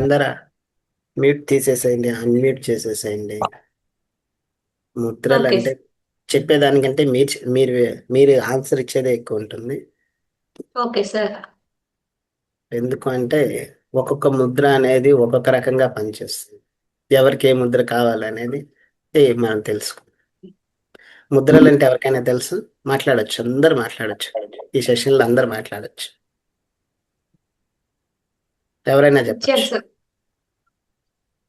అందరూ మ్యూట్ తీసేసేయండి, అన్మ్యూట్ చేసేసేయండి. ముద్రలు ఓకే అంటే చెప్పేదానికంటే మీరు మీరు ఆన్సర్ ఇచ్చేదే ఎక్కువ ఉంటుంది. Okay sir. ఎందుకు అంటే ఒక్కొక్క ముద్ర అనేది ఒక్కొక్క రకంగా పనిచేస్తుంది. ఎవరికి ఏ ముద్ర కావాలనేది మనం తెలుసుకో. ముద్రలు అంటే ఎవరికైనా తెలుసు, మాట్లాడొచ్చు, అందరు మాట్లాడొచ్చు. ఈ సెషన్లో అందరు మాట్లాడొచ్చు, ఎవరైనా ఇచ్చాను చెప్పచ్చు. సార్.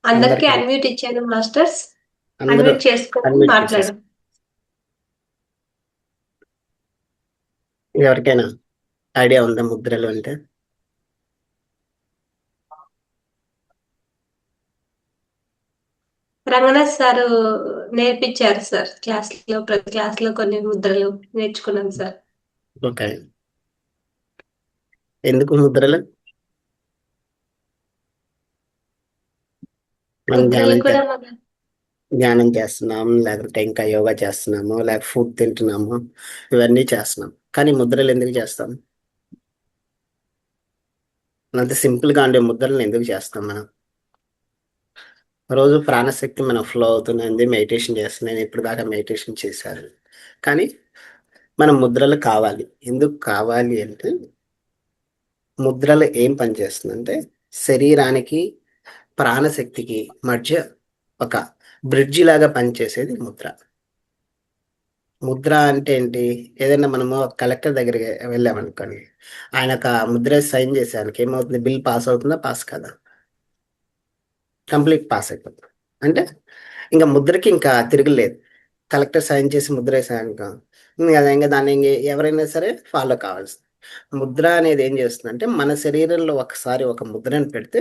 అందరికీ అందరికీ అన్మ్యూట్ ఇచ్చాను మాస్టర్స్. అందరూ అన్మ్యూట్ చేసుకొని అన్మ్యూట్ చేసేసి మాట్లాడు. ఎవరికైనా ఐడియా ఉందా ముద్రలు అంటే? రంగనాథ్ సారు నేర్పించారు సార్. ప్రతి క్లాస్ లో కొన్ని ముద్రలు నేర్చుకున్నాను సార్. ఓకే. ఎందుకు ముద్రలు? మనం ముద్రలు ధ్యానం కూడా మన ధ్యానం చేస్తున్నాం, లేకపోతే ఇంకా యోగా చేస్తున్నాము, లేక ఫుడ్ తింటున్నాము, ఇవన్నీ చేస్తున్నాం. కానీ ముద్రలు ఎందుకు చేస్తాం? అంత సింపుల్ గా ఉండే ముద్రలను ఎందుకు చేస్తాం మనం? రోజు ప్రాణశక్తి మనం ఫ్లో అవుతుంది, మెడిటేషన్ చేస్తున్నాను, ఇప్పుడు దాకా మెడిటేషన్ చేశారు. కానీ మనం ముద్రలు కావాలి. ఎందుకు కావాలి అంటే, ముద్రలు ఏం పని చేస్తుందంటే శరీరానికి ప్రాణశక్తికి మధ్య ఒక బ్రిడ్జి లాగా పనిచేసేది ముద్ర. ముద్ర అంటే ఏంటి? ఏదైనా మనము కలెక్టర్ దగ్గరికి వెళ్ళామనుకోండి, ఆయన ఒక ముద్ర సైన్ చేసేయానికి ఏమవుతుంది? బిల్ పాస్ అవుతుందా, పాస్ కదా? కంప్లీట్ పాస్ అయిపోతుంది. అంటే ఇంకా ముద్రకి ఇంకా తిరగలేదు. కలెక్టర్ సైన్ చేసి ముద్ర వేసాక ఇంకా దాన్ని ఎవరైనా సరే ఫాలో కావాల్సింది. ముద్ర అనేది ఏం చేస్తుందంటే మన శరీరంలో ఒకసారి ఒక ముద్రను పెడితే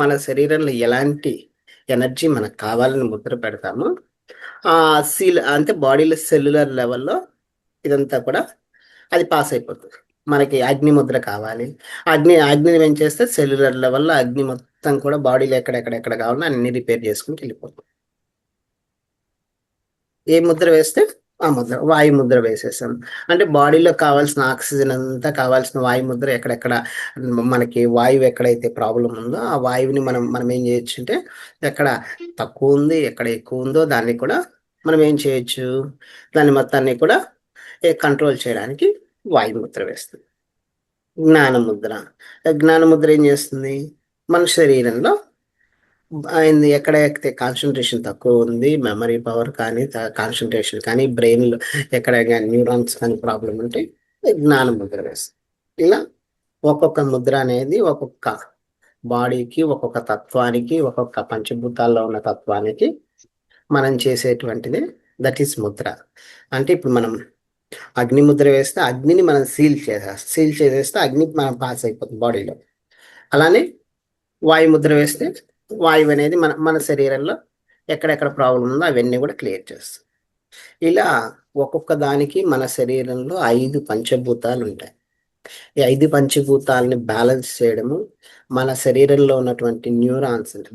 మన శరీరంలో ఎలాంటి ఎనర్జీ మనకు కావాలని ముద్ర పెడతామో ఆ అంటే బాడీలో సెల్యులర్ లెవెల్లో ఇదంతా కూడా అది పాస్ అయిపోతుంది. మనకి అగ్ని ముద్ర కావాలి, అగ్నిని పెంచేస్తే సెల్యులర్ లెవెల్లో అగ్ని మొత్తం కూడా బాడీలో ఎక్కడెక్కడ కావాలో అన్ని రిపేర్ చేసుకుంటూ వెళ్ళిపోతుంది. ఏ ముద్ర వేస్తే ఆ ముద్ర, వాయు ముద్ర వేసేసాం అంటే బాడీలో కావాల్సిన ఆక్సిజన్ అంతా, కావాల్సిన వాయు ముద్ర ఎక్కడెక్కడ మనకి వాయువు ఎక్కడైతే ప్రాబ్లం ఉందో ఆ వాయువుని మనం మనం ఏం చేయొచ్చు అంటే ఎక్కడ తక్కువ ఉంది, ఎక్కడ ఎక్కువ ఉందో దాన్ని కూడా మనం ఏం చేయొచ్చు, దాన్ని మొత్తాన్ని కూడా కంట్రోల్ చేయడానికి వాయు ముద్ర వేస్తుంది. జ్ఞానముద్ర. జ్ఞానముద్ర ఏం చేస్తుంది? మన శరీరంలో అయింది ఎక్కడైతే కాన్సన్ట్రేషన్ తక్కువ ఉంది, మెమరీ పవర్ కానీ కాన్సన్ట్రేషన్ కానీ బ్రెయిన్లో ఎక్కడ న్యూరాన్స్ కానీ ప్రాబ్లం ఉంటే జ్ఞానముద్ర వేస్తుంది. ఇలా ఒక్కొక్క ముద్ర అనేది ఒక్కొక్క బాడీకి, ఒక్కొక్క తత్వానికి, ఒక్కొక్క పంచభూతాల్లో ఉన్న తత్వానికి మనం చేసేటువంటిది దట్ ఈస్ ముద్ర. అంటే ఇప్పుడు మనం అగ్ని ముద్ర వేస్తే అగ్నిని మనం సీల్ చేసేస్తే అగ్ని మనం పాస్ అయిపోతుంది బాడీలో. అలానే వాయు ముద్ర వేస్తే వాయువు అనేది మన మన శరీరంలో ఎక్కడెక్కడ ప్రాబ్లం ఉందో అవన్నీ కూడా క్లియర్ చేస్తుంది. ఇలా ఒక్కొక్క దానికి మన శరీరంలో 5 పంచభూతాలు ఉంటాయి. ఈ 5 పంచభూతాలని బ్యాలెన్స్ చేయడము మన శరీరంలో ఉన్నటువంటి న్యూరాన్స్, అంటే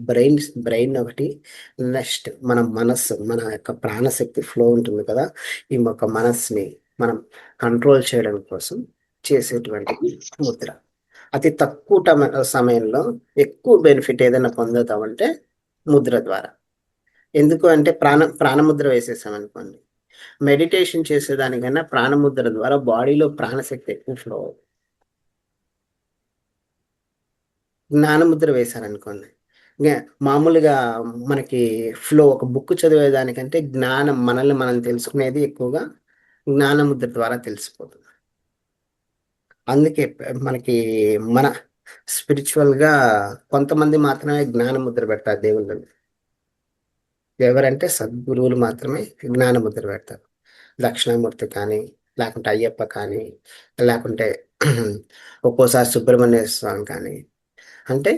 బ్రెయిన్ ఒకటి, నెక్స్ట్ మన మనస్సు, మన యొక్క ప్రాణశక్తి ఫ్లో ఉంటుంది కదా, ఈ యొక్క మనస్సుని మనం కంట్రోల్ చేయడం కోసం చేసేటువంటి ముద్ర. అతి తక్కువ సమయంలో ఎక్కువ బెనిఫిట్ ఏదైనా పొందుతామంటే ముద్ర ద్వారా. ఎందుకు అంటే ప్రాణముద్ర వేసేసాం అనుకోండి, మెడిటేషన్ చేసేదానికన్నా ప్రాణముద్ర ద్వారా బాడీలో ప్రాణశక్తి ఎక్కువ ఫ్లో అవుతుంది. జ్ఞానముద్ర వేశారనుకోండి, ఇంకా మామూలుగా మనకి ఫ్లో ఒక బుక్ చదివేదానికంటే జ్ఞానం, మనల్ని మనం తెలుసుకునేది ఎక్కువగా జ్ఞానముద్ర ద్వారా తెలిసిపోతుంది. అందుకే మనకి మన స్పిరిచువల్ గా కొంతమంది మాత్రమే జ్ఞానముద్ర పెడతారు దేవుళ్ళని. ఎవరంటే సద్గురువులు మాత్రమే జ్ఞానముద్ర పెడతారు. దక్షిణామూర్తి కానీ, లేకుంటే అయ్యప్ప కానీ, లేకుంటే ఒక్కోసారి సుబ్రహ్మణ్య స్వామి కానీ. అంటే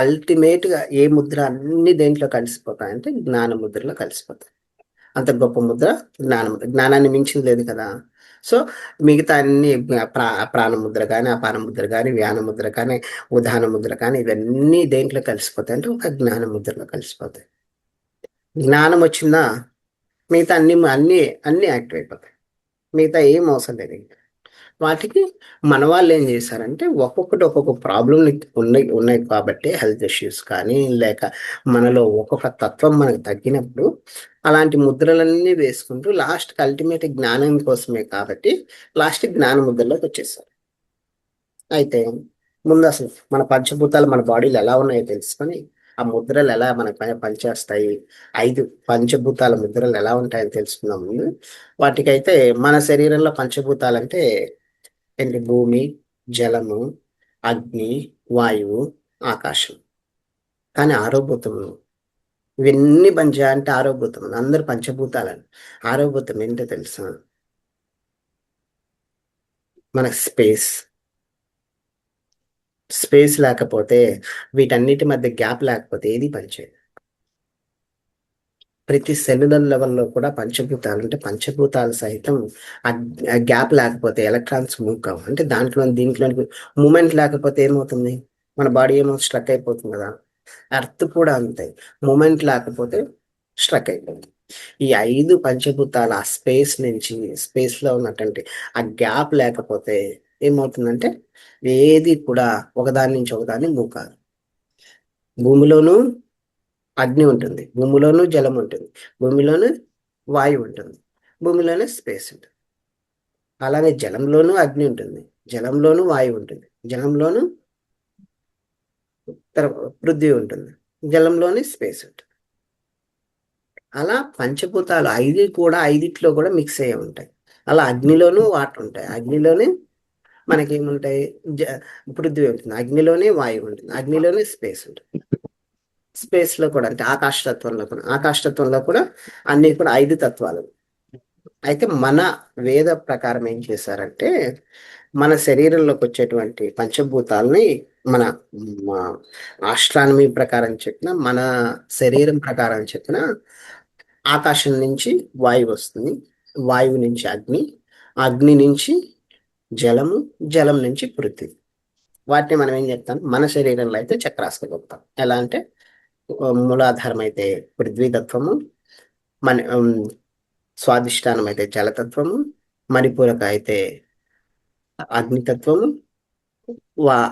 అల్టిమేట్ గా ఏ ముద్ర అన్ని దేంట్లో కలిసిపోతాయి అంటే జ్ఞాన ముద్రలో కలిసిపోతాయి. అంత గొప్ప ముద్ర జ్ఞానముద్ర. జ్ఞానాన్ని మించింది లేదు కదా. సో మిగతా అన్ని ప్రాణముద్ర కానీ, అపాన ముద్ర కానీ, వ్యాన ముద్ర కానీ, ఉదాహరణ ముద్ర కానీ, ఇవన్నీ దేంట్లో కలిసిపోతాయి అంటే ఒక జ్ఞాన ముద్రలో కలిసిపోతాయి. జ్ఞానం వచ్చిందా మిగతా అన్ని అన్ని అన్ని యాక్టివ్ అయిపోతాయి. మిగతా ఏం అవసరం లేదు ఇంకా. వాటికి మన వాళ్ళు ఏం చేశారంటే ఒక్కొక్కటి ఒక్కొక్క ప్రాబ్లం ఉన్నాయి ఉన్నాయి కాబట్టి హెల్త్ ఇష్యూస్ కానీ లేక మనలో ఒక్కొక్క తత్వం మనకు తగ్గినప్పుడు అలాంటి ముద్రలన్నీ వేసుకుంటూ లాస్ట్కి అల్టిమేట్ జ్ఞానం కోసమే కాబట్టి లాస్ట్ జ్ఞాన ముద్రలోకి వచ్చేసారు. అయితే ముందు అసలు మన పంచభూతాలు మన బాడీలో ఎలా ఉన్నాయో తెలుసుకొని ఆ ముద్రలు ఎలా మన పైన పనిచేస్తాయి, 5 పంచభూతాల ముద్రలు ఎలా ఉంటాయని తెలుసుకున్నాం ముందు. వాటికైతే మన శరీరంలో పంచభూతాలంటే ఏంటి? భూమి, జలము, అగ్ని, వాయువు, ఆకాశం. కానీ ఆరోభూతములు ఇవన్నీ అంటే ఆరోభూతములు అందరు పంచభూతాలని. ఆరోభూతం ఏంటో తెలుసా? మన స్పేస్. స్పేస్ లేకపోతే వీటన్నిటి మధ్య గ్యాప్ లేకపోతే ఏది పనిచేయదు. ప్రతి సెల్యులర్ లెవెల్లో కూడా పంచభూతాలు అంటే పంచభూతాలు సహితం ఆ గ్యాప్ లేకపోతే ఎలక్ట్రాన్స్ మూవ్ కావు. అంటే దాంట్లో దీంట్లో మూమెంట్ లేకపోతే ఏమవుతుంది? మన బాడీ ఏమో స్ట్రక్ అయిపోతుంది కదా. ఎర్త్ కూడా అంతే, మూమెంట్ లేకపోతే స్ట్రక్ అయిపోతుంది. ఈ 5 పంచభూతాలు ఆ స్పేస్ నుంచి స్పేస్లో ఉన్నటువంటి ఆ గ్యాప్ లేకపోతే ఏమవుతుందంటే ఏది కూడా ఒకదాని నుంచి ఒకదాన్ని మూవ్ కాదు. భూమిలోనూ అగ్ని ఉంటుంది, భూమిలోనూ జలం ఉంటుంది, భూమిలోనూ వాయువు ఉంటుంది, భూమిలోనే స్పేస్ ఉంటుంది. అలానే జలంలోనూ అగ్ని ఉంటుంది, జలంలోనూ వాయువు ఉంటుంది, జలంలోనూ పృథ్వీ ఉంటుంది, జలంలోనే స్పేస్ ఉంటుంది. అలా పంచభూతాలు 5 కూడా 5 కూడా మిక్స్ అయ్యి ఉంటాయి. అలా అగ్నిలోనూ వాటర్ ఉంటాయి, అగ్నిలోనే మనకేముంటాయి? పృథ్వీ ఉంటుంది, అగ్నిలోనే వాయువు ఉంటుంది, అగ్నిలోనే స్పేస్ ఉంటుంది. స్పేస్ లో కూడా అంటే ఆకాశతత్వంలో కూడా అన్ని కూడా 5 తత్వాలు. అయితే మన వేద ప్రకారం ఏం చేశారంటే మన శరీరంలోకి వచ్చేటువంటి పంచభూతాలని మన ఆస్ట్రానమీ ప్రకారం చెప్పిన, మన శరీరం ప్రకారం చెప్పిన ఆకాశం నుంచి వాయువు వస్తుంది, వాయువు నుంచి అగ్ని, అగ్ని నుంచి జలము, జలం నుంచి పృథ్వీ. వాటిని మనం ఏం చెప్తాం? మన శరీరంలో అయితే చక్రాస్గా చెప్తాం. ఎలా అంటే మూలాధారం అయితే పృథ్వీతత్వము, మన స్వాదిష్టానం అయితే జలతత్వము, మణిపూరక అయితే అగ్నితత్వము,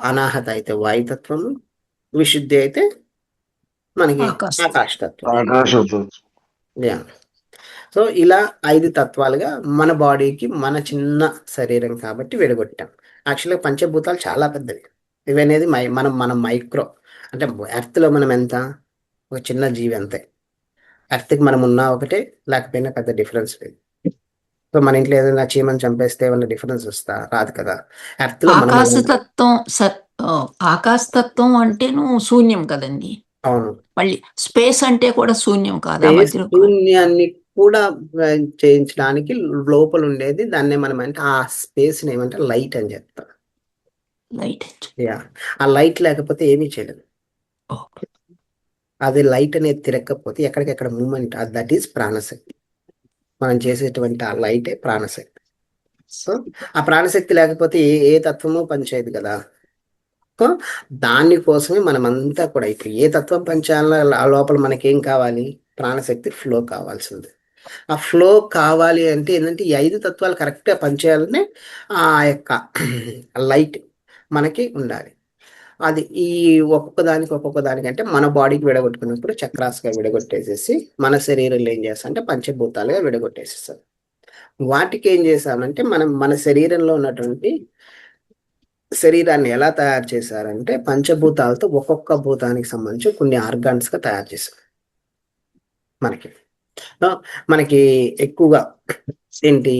అనాహత అయితే వాయుతత్వము, విశుద్ధి అయితే మనకి ఆకాశ ఆకాశతత్వం. ఆకాశంతో యా. సో ఇలా 5 తత్వాలుగా మన బాడీకి మన చిన్న శరీరం కాబట్టి విడగొట్టాం. యాక్చువల్గా పంచభూతాలు చాలా పెద్దవి. ఇవి అనేది మనం మైక్రో అంటే ఎర్త్లో మనం ఎంత ఒక చిన్న జీవి అంతే. ఎర్త్కి మనం ఉన్నా ఒకటే, లేకపోయినా పెద్ద డిఫరెన్స్ లేదు. సో మన ఇంట్లో ఏదైనా చీమని చంపేస్తే ఏమైనా డిఫరెన్స్ రాదు కదా. ఎర్త్లో మనం ఆకాశతత్వం ఆకాశతత్వం అంటేను శూన్యం కదండి. అవును, మళ్ళీ స్పేస్ అంటే కూడా శూన్యం కాదా? స్పేస్ మధ్యలో శూన్యాన్ని కూడా చేయించడానికి లోపల ఉండేది దాన్నే మనం అంటే ఆ స్పేస్ ఏమంటే లైట్ అని చెప్తాం. లైట్. యా, ఆ లైట్ లేకపోతే ఏమీ చేయలేదు. అది లైట్ అనేది తిరగకపోతే ఎక్కడికెక్కడ మూమెంట్, దట్ ఈస్ ప్రాణశక్తి. మనం చేసేటువంటి ఆ లైటే ప్రాణశక్తి. సో ఆ ప్రాణశక్తి లేకపోతే ఏ తత్వము పనిచేయదు కదా. సో దానికోసమే మనమంతా కూడా ఇప్పుడు ఏ తత్వం పనిచేయాలో ఆ లోపల మనకేం కావాలి? ప్రాణశక్తి ఫ్లో కావాల్సింది. ఆ ఫ్లో కావాలి అంటే ఏంటంటే ఈ 5 తత్వాలు కరెక్ట్గా పనిచేయాలని ఆ యొక్క లైట్ మనకి ఉండాలి. అది ఈ ఒక్కొక్క దానికి అంటే మన బాడీకి విడగొట్టుకున్నప్పుడు చక్రాస్గా విడగొట్టేసేసి మన శరీరంలో ఏం చేస్తాం అంటే పంచభూతాలుగా విడగొట్టేసేస్తాం. వాటికి ఏం చేసామంటే మన శరీరంలో ఉన్నటువంటి శరీరాన్ని ఎలా తయారు చేశారంటే పంచభూతాలతో ఒక్కొక్క భూతానికి సంబంధించి కొన్ని ఆర్గాన్స్గా తయారు చేశారు. మనకి ఎక్కువగా ఏంటి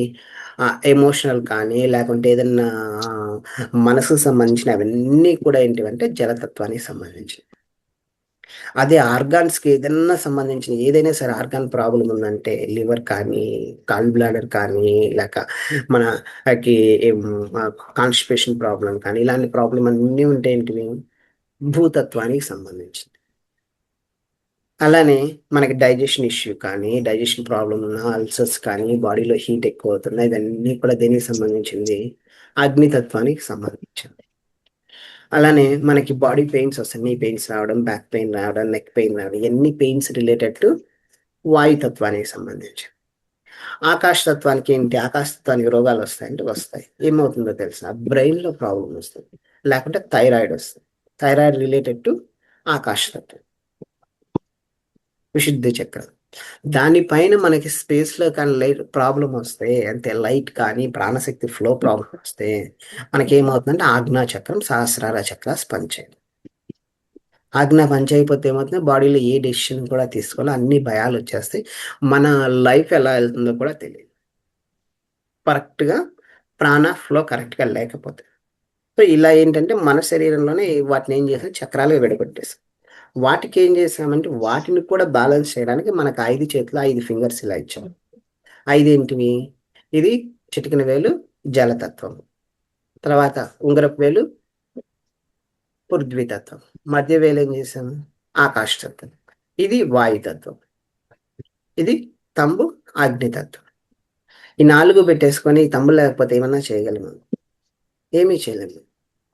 ఎమోషనల్ కానీ లేకుంటే ఏదన్నా మనసుకు సంబంధించిన అవన్నీ కూడా ఏంటివంటే జలతత్వానికి సంబంధించి. అదే ఆర్గాన్స్కి ఏదైనా సంబంధించిన ఏదైనా సరే ఆర్గాన్ ప్రాబ్లం ఉందంటే లివర్ కానీ గాల్ బ్లాడర్ కానీ లేక మనకి కాన్స్టిపేషన్ ప్రాబ్లం కానీ ఇలాంటి ప్రాబ్లం అన్నీ ఉంటే ఏంటివి భూతత్వానికి సంబంధించింది. అలానే మనకి డైజెషన్ ఇష్యూ కానీ డైజెషన్ ప్రాబ్లం ఉన్న అల్సర్స్ కానీ బాడీలో హీట్ ఎక్కువ అవుతున్నాయి, ఇవన్నీ కూడా దేనికి సంబంధించింది? అగ్నితత్వానికి సంబంధించింది. అలానే మనకి బాడీ పెయిన్స్ వస్తాయి, నీ పెయిన్స్ రావడం, బ్యాక్ పెయిన్ రావడం, నెక్ పెయిన్ రావడం, ఇవన్నీ పెయిన్స్ రిలేటెడ్ టు వాయుతత్వానికి సంబంధించి. ఆకాశతత్వానికి ఏంటి, ఆకాశతత్వానికి రోగాలు వస్తాయంటే వస్తాయి. ఏమవుతుందో తెలుసా, బ్రెయిన్లో ప్రాబ్లం వస్తుంది, లేకుంటే థైరాయిడ్ వస్తుంది. థైరాయిడ్ రిలేటెడ్ టు ఆకాశతత్వం, విశుద్ధి చక్రం. దానిపైన మనకి స్పేస్లో కానీ లైట్ ప్రాబ్లం వస్తే, అంటే లైట్ కానీ ప్రాణశక్తి ఫ్లో ప్రాబ్లం వస్తే మనకి ఏమవుతుందంటే ఆజ్ఞా చక్రం, సహస్రార చక్రాస్ పనిచేయదు. ఆజ్ఞ పని చేయకపోతే ఏమవుతుంది, బాడీలో ఏ డెసిషన్ కూడా తీసుకోవాలి, అన్ని భయాలు వచ్చేస్తాయి, మన లైఫ్ ఎలా వెళ్తుందో కూడా తెలియదు. కరెక్ట్గా ప్రాణ ఫ్లో కరెక్ట్గా లేకపోతే. సో ఇలా ఏంటంటే మన శరీరంలోనే వాటిని ఏం చేసాం, చక్రాలుగా విడగొట్టేసాం. వాటికి ఏం చేసామంటే వాటిని కూడా బ్యాలెన్స్ చేయడానికి మనకు 5 చేతులు 5 ఫింగర్స్ ఇలా ఇచ్చాం. 5 ఏంటివి, ఇది చిటికిన వేలు జలతత్వం, తర్వాత ఉంగరపు వేలు పృథ్వీతత్వం, మధ్య వేలు ఏం చేసాం ఆకాశతత్వం, ఇది వాయుతత్వం, ఇది తంబు అగ్నితత్వం. ఈ 4 పెట్టేసుకొని ఈ తంబు లేకపోతే ఏమన్నా చేయగలము, ఏమీ చేయలేము.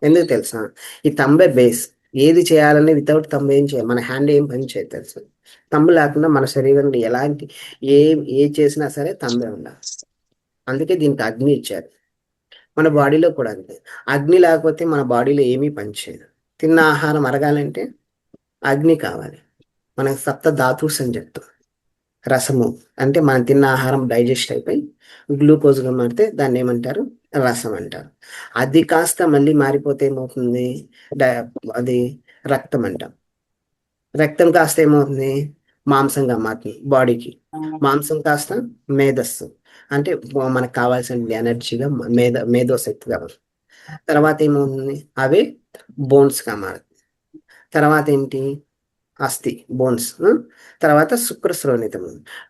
ఎందుకు తెలుసా, ఈ తంబే బేస్. ఏది చేయాలని వితౌట్ తంబు ఏం చేయాలి, మన హ్యాండ్ ఏం పని చేయదు తెలుసు. తంబు లేకుండా మన శరీరంలో ఎలాంటి ఏ ఏ చేసినా సరే తంబే ఉండాలి. అందుకే దీనికి అగ్ని ఇచ్చారు. మన బాడీలో కూడా అంతే, అగ్ని లేకపోతే మన బాడీలో ఏమీ పనిచేయదు. తిన్న ఆహారం అరగాలంటే అగ్ని కావాలి. మనకు సప్త ధాతుస్ అని చెప్తాం. రసము అంటే మనం తిన్న ఆహారం డైజెస్ట్ అయిపోయి గ్లూకోజ్గా మారితే దాన్ని ఏమంటారు, రసం అంటారు. అది కాస్త మళ్ళీ మారిపోతే ఏమవుతుంది, అది రక్తం అంటాం. రక్తం కాస్త ఏమవుతుంది, మాంసంగా మారుతుంది బాడీకి. మాంసం కాస్త మేధస్సు, అంటే మనకు కావాల్సిన ఎనర్జీగా మేధోశక్తిగా మారుతుంది. తర్వాత ఏమవుతుంది, అవే బోన్స్గా మారుతుంది. తర్వాత ఏంటి, అస్థి బోన్స్. తర్వాత శుక్రస్రోనితం,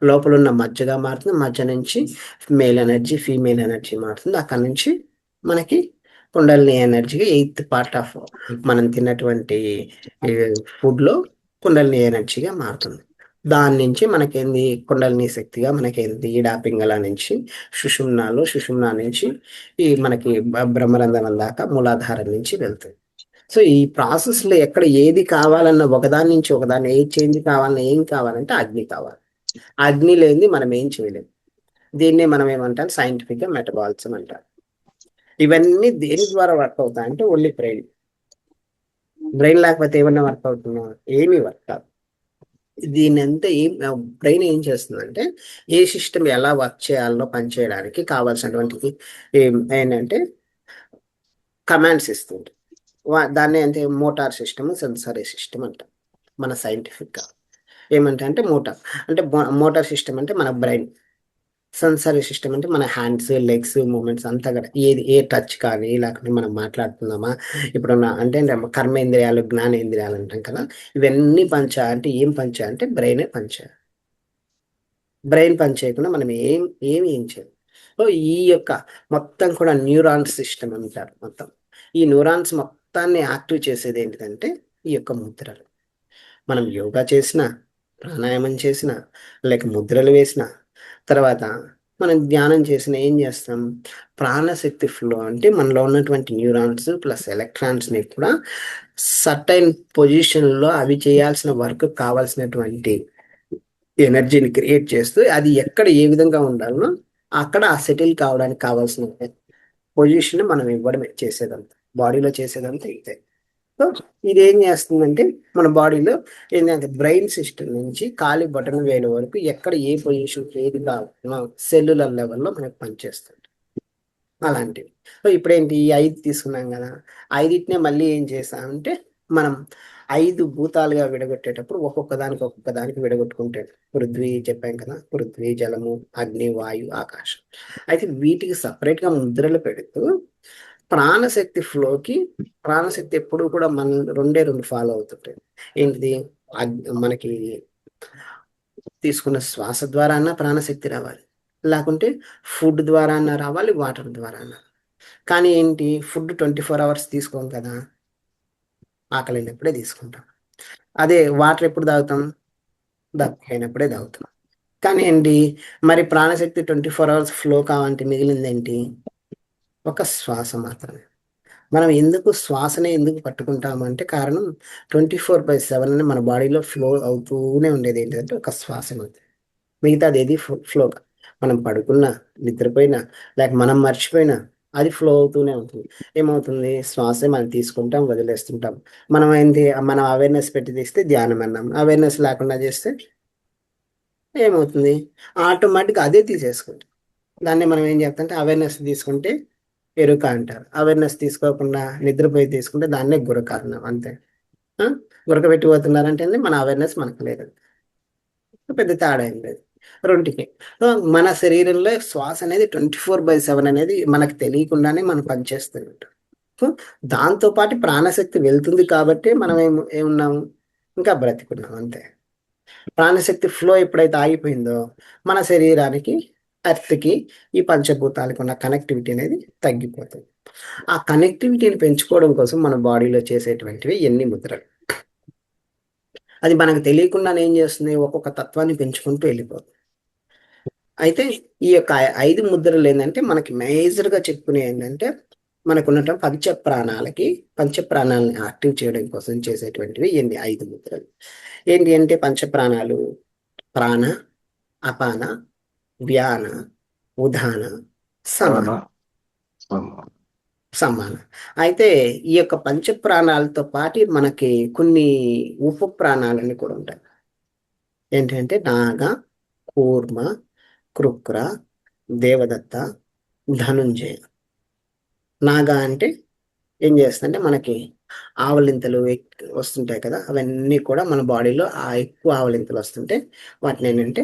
లోపల ఉన్న మజ్జగా మారుతుంది. మజ్జ నుంచి మేల్ ఎనర్జీ ఫీమేల్ ఎనర్జీ మారుతుంది. అక్కడ నుంచి మనకి కుండలిని ఎనర్జీగా 8th పార్ట్ ఆఫ్ మనం తిన్నటువంటి ఫుడ్లో కుండలిని ఎనర్జీగా మారుతుంది. దాని నుంచి మనకేంది కుండలిని శక్తిగా మనకేంది ఈడా పింగళ నుంచి సుషుమ్నా నుంచి ఈ మనకి బ్రహ్మరంధ్రం దాకా మూలాధారం నుంచి వెళ్తుంది. సో ఈ ప్రాసెస్లో ఎక్కడ ఏది కావాలన్నా ఒకదాని నుంచి ఒకదాన్ని, ఏ చేంజ్ కావాలన్నా ఏం కావాలంటే అగ్ని కావాలి. అగ్ని లేనిది మనం ఏం చేయలేము. దీన్నే మనం ఏమంటాం, సైంటిఫిక్గా మెటబాలిజం అంటారు. ఇవన్నీ దేని ద్వారా వర్క్ అవుతాయి అంటే ఓన్లీ బ్రెయిన్. బ్రెయిన్ లేకపోతే ఏమన్నా వర్క్ అవుతుందా, ఏమీ వర్క్ కాదు. దీని అంతా బ్రెయిన్ ఏం చేస్తుందంటే ఏ సిస్టమ్ ఎలా వర్క్ చేయాలో పనిచేయడానికి కావాల్సినటువంటి ఏంటంటే కమాండ్స్ ఇస్తుంది. దాన్ని అంటే మోటార్ సిస్టమ్, సెన్సరీ సిస్టమ్ అంటాం మన సైంటిఫిక్గా. ఏమంటే అంటే మోటార్ సిస్టమ్ అంటే మన బ్రెయిన్, సెన్సరీ సిస్టమ్ అంటే మన హ్యాండ్స్ లెగ్స్ మూమెంట్స్ అంతా కూడా. ఏ టచ్ కానీ లేకపోతే మనం మాట్లాడుతున్నామా ఇప్పుడున్న అంటే కర్మేంద్రియాలు జ్ఞానేంద్రియాలు అంటాం కదా, ఇవన్నీ అంటే ఏం అంటే బ్రెయినే పనిచేయాలి. బ్రెయిన్ పని చేయకుండా మనం ఏం చేయాలి. సో ఈ యొక్క మొత్తం కూడా న్యూరాన్ సిస్టమ్ అంటారు. మొత్తం ఈ న్యూరాన్స్ మొత్తాన్ని యాక్టివ్ చేసేది ఏంటిదంటే ఈ యొక్క ముద్రలు. మనం యోగా చేసినా, ప్రాణాయామం చేసినా, లేక ముద్రలు వేసినా, తర్వాత మనం ధ్యానం చేసిన ఏం చేస్తాం, ప్రాణశక్తి ఫ్లో అంటే మనలో ఉన్నటువంటి న్యూరాన్స్ ప్లస్ ఎలక్ట్రాన్స్ని కూడా సర్టైన్ పొజిషన్లో అవి చేయాల్సిన వర్క్ కావాల్సినటువంటి ఎనర్జీని క్రియేట్ చేస్తూ అది ఎక్కడ ఏ విధంగా ఉండాలనో అక్కడ ఆ సెటిల్ కావడానికి కావాల్సిన పొజిషన్ మనం ఇవ్వడమే చేసేదంతా. బాడీలో చేసేదంతా ఇదే. సో ఇది ఏం చేస్తుందంటే మన బాడీలో ఏంటంటే బ్రెయిన్ సిస్టమ్ నుంచి కాలి బటన్ వేలు వరకు ఎక్కడ ఏ పొజిషన్ ఏది కావాలన్నా సెల్యులర్ లెవెల్లో మనకు పనిచేస్తుంది. అలాంటివి. సో ఇప్పుడేంటి ఈ 5 తీసుకున్నాం కదా, 5టినే మళ్ళీ ఏం చేస్తామంటే మనం 5 భూతాలుగా విడగొట్టేటప్పుడు ఒక్కొక్క దానికి విడగొట్టుకుంటే పృథ్వీ చెప్పాం కదా, పృథ్వీ జలము అగ్ని వాయు ఆకాశం. అయితే వీటికి సపరేట్గా ముద్రలు పెడుతూ ప్రాణశక్తి ఫ్లోకి, ప్రాణశక్తి ఎప్పుడు కూడా మన 2 ఫాలో అవుతుంటాయి. ఏంటిది, మనకి తీసుకున్న శ్వాస ద్వారా అన్న ప్రాణశక్తి రావాలి, లేకుంటే ఫుడ్ ద్వారా అన్న రావాలి, వాటర్ ద్వారా అన్న. కానీ ఏంటి, ఫుడ్ 24 hours తీసుకోం కదా, ఆకలి అయినప్పుడే తీసుకుంటాం. అదే వాటర్ ఎప్పుడు తాగుతాం, దప్పికైనప్పుడే తాగుతాం. కానీ ఏంటి, మరి ప్రాణశక్తి 24 hours ఫ్లో కావాలంటే మిగిలింది ఏంటి, ఒక శ్వాస మాత్రమే. మనం శ్వాసనే ఎందుకు పట్టుకుంటాము అంటే కారణం 24/7 మన బాడీలో ఫ్లో అవుతూనే ఉండేది ఏంటంటే ఒక శ్వాస మాత్రమే. మిగతాది ఏది ఫ్లో. మనం పడుకున్నా, నిద్రపోయినా, లేక మనం మర్చిపోయినా అది ఫ్లో అవుతూనే ఉంటుంది. ఏమవుతుంది, శ్వాసే మనం తీసుకుంటాం, వదిలేస్తుంటాం. మనం ఏంటి, మనం అవేర్నెస్ పెట్టి తీస్తే ధ్యానం అన్నాం, అవేర్నెస్ లేకుండా చేస్తే ఏమవుతుంది, ఆటోమేటిక్గా అదే తీసేసుకుంటాం. దాన్ని మనం ఏం చేస్తామంటే అవేర్నెస్ తీసుకుంటే ఎరుక అంటారు, అవేర్నెస్ తీసుకోకుండా నిద్రపోయి తీసుకుంటే దాన్నే గురక అన్నాం, అంతే. ఆ? గురక పెట్టిపోతున్నారంటే మన అవేర్నెస్ మనకు లేదు, పెద్ద తేడా ఏం లేదు రెండుకి. సో మన శరీరంలో శ్వాస అనేది 24/7 అనేది మనకు తెలియకుండానే మనం పనిచేస్తూ ఉంటాం. సో దాంతో పాటు ప్రాణశక్తి వెళ్తుంది కాబట్టి మనం ఏమున్నాము, ఇంకా బ్రతికున్నాం, అంతే. ప్రాణశక్తి ఫ్లో ఎప్పుడైతే ఆగిపోయిందో మన శరీరానికి, ఎర్త్కి, ఈ పంచభూతాలకు ఉన్న కనెక్టివిటీ అనేది తగ్గిపోతుంది. ఆ కనెక్టివిటీని పెంచుకోవడం కోసం మన బాడీలో చేసేటువంటివి ఎన్ని ముద్రలు, అది మనకు తెలియకుండానే ఏం చేస్తుంది, ఒక్కొక్క తత్వాన్ని పెంచుకుంటూ వెళ్ళిపోతుంది. అయితే ఈ యొక్క 5 ముద్రలు ఏంటంటే మనకి మేజర్గా చెప్పుకునే ఏంటంటే మనకు ఉన్నటువంటి పంచప్రాణాలని యాక్టివ్ చేయడం కోసం చేసేటువంటివి ఎన్ని 5 ముద్రలు. ఏంటి అంటే పంచప్రాణాలు: ప్రాణ, అపాన, వ్యాన, ఉదాన, సమాన. సమాన. అయితే ఈ యొక్క పంచప్రాణాలతో పాటు మనకి కొన్ని ఉప ప్రాణాలని కూడా ఉంటాయి. ఏంటంటే నాగ, కూర్మ, కృక్ర, దేవదత్త, ధనుంజయ. నాగ అంటే ఏం చేస్తుందంటే మనకి ఆవలింతలు వస్తుంటాయి కదా, అవన్నీ కూడా మన బాడీలో ఆ ఎక్కువ ఆవలింతలు వస్తుంటే వాటిని ఏంటంటే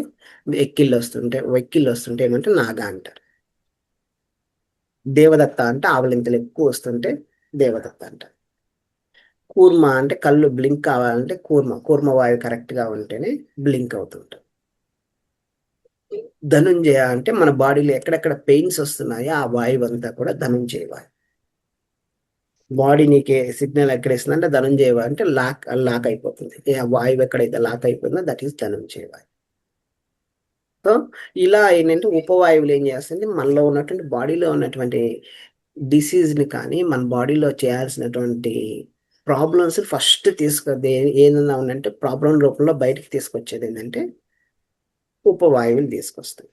వెక్కిళ్ళు వస్తుంటే ఏమంటే నాగ అంటారు. దేవదత్త అంటే ఆవలింతలు ఎక్కువ వస్తుంటే దేవదత్త అంటారు. కూర్మ అంటే కళ్ళు బ్లింక్ కావాలంటే కూర్మ వాయువు కరెక్ట్గా ఉంటేనే బ్లింక్ అవుతుంటాం. ధనుంజయ అంటే మన బాడీలో ఎక్కడెక్కడ పెయిన్స్ వస్తున్నాయో ఆ వాయువు అంతా కూడా ధనుంజయ వాయువు. బాడీ నీకే సిగ్నల్ ఎక్కడ ఇస్తుందంటే ధనుంజయ వాయువు అంటే లాక్ అయిపోతుంది. ఆ వాయువు ఎక్కడైతే లాక్ అయిపోతుందో దట్ ఈస్ ధనుంజయ వాయువు. సో ఇలా ఏంటంటే ఉపవాయువులు ఏం చేస్తుంది, మనలో ఉన్నటువంటి బాడీలో ఉన్నటువంటి డిసీజ్ని కానీ మన బాడీలో చేయాల్సినటువంటి ప్రాబ్లమ్స్ ఫస్ట్ ఏదైనా ఉందంటే ప్రాబ్లం రూపంలో బయటికి తీసుకొచ్చేది ఏంటంటే ఉపవాయువులు తీసుకొస్తాయి.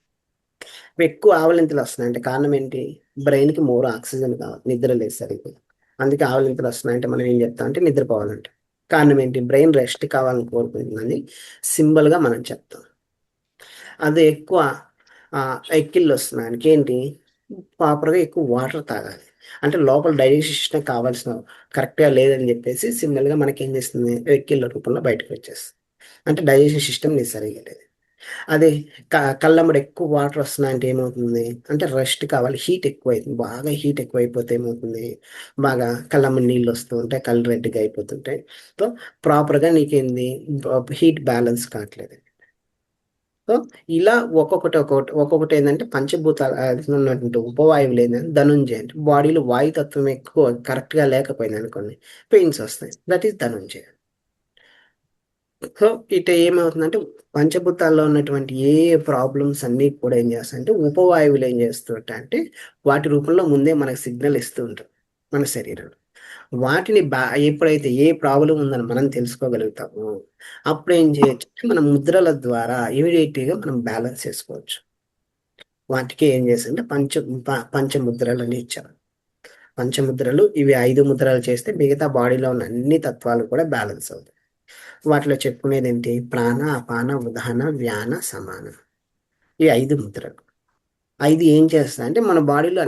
ఎక్కువ ఆవలింతలు వస్తున్నాయి అంటే కారణం ఏంటి, బ్రెయిన్కి మోర్ ఆక్సిజన్ కావాలి, నిద్ర లేదు సరిగ్గా, అందుకే ఆవలింతలు వస్తున్నాయంటే మనం ఏం చెప్తాం అంటే నిద్రపోవాలంటే. కారణం ఏంటి, బ్రెయిన్ రెస్ట్ కావాలని కోరుకుంటుందని సింబల్గా మనం చెప్తాం. అది ఎక్కువ ఎక్కిళ్ళు వస్తున్నానికి ఏంటి, ప్రాపర్గా ఎక్కువ వాటర్ తాగాలి. అంటే లోపల డైజెషన్ సిస్టమ్ కావాల్సిన కరెక్ట్గా లేదని చెప్పేసి సింపుల్గా మనకి ఏం చేస్తుంది, ఎక్కిళ్ళ రూపంలో బయటకు వచ్చేస్తుంది. అంటే డైజెషన్ సిస్టమ్ నీకు సరిగా లేదు. అదే కళ్ళమ్మడి ఎక్కువ వాటర్ వస్తున్నాయంటే ఏమవుతుంది అంటే రెస్ట్ కావాలి, హీట్ ఎక్కువ అవుతుంది, బాగా హీట్ ఎక్కువ అయిపోతే ఏమవుతుంది, బాగా కళ్ళమ్మడి నీళ్ళు వస్తూ ఉంటాయి, కళ్ళు రెడ్గా అయిపోతుంటాయి. సో ప్రాపర్గా నీకేంది, హీట్ బ్యాలెన్స్ కావట్లేదు. సో ఇలా ఒక్కొక్కటి ఏంటంటే పంచభూతాలు ఉన్నటువంటి ఉపవాయువులు ఏంటంటే ధనుంజయ అంటే బాడీలో వాయుతత్వం ఎక్కువ కరెక్ట్గా లేకపోయింది అనుకోండి, పెయిన్స్ వస్తాయి, దట్ ఈస్ ధనుంజయ. సో ఇట ఏమవుతుందంటే పంచభూతాల్లో ఉన్నటువంటి ఏ ప్రాబ్లమ్స్ అన్నీ కూడా ఏం చేస్తాయంటే ఉపవాయువులు ఏం చేస్తుంటాయి అంటే వాటి రూపంలో ముందే మనకు సిగ్నల్ ఇస్తూ ఉంటాం మన శరీరంలో. వాటిని ఎప్పుడైతే ఏ ప్రాబ్లం ఉందని మనం తెలుసుకోగలుగుతామో అప్పుడు ఏం చేయొచ్చు అంటే మన ముద్రల ద్వారా ఇమీడియట్గా మనం బ్యాలెన్స్ చేసుకోవచ్చు. వాటికి ఏం చేస్తుంటే పంచముద్రలు అని ఇచ్చారు. పంచముద్రలు ఇవి 5 ముద్రలు చేస్తే మిగతా బాడీలో ఉన్న అన్ని తత్వాలు కూడా బ్యాలెన్స్ అవుతాయి. వాటిలో చెప్పుకునేది ఏంటి, ప్రాణ, అపాన, ఉదాన, వ్యాన, సమాన. ఈ 5 ముద్రలు. 5 ఏం చేస్తాయి అంటే మన బాడీలో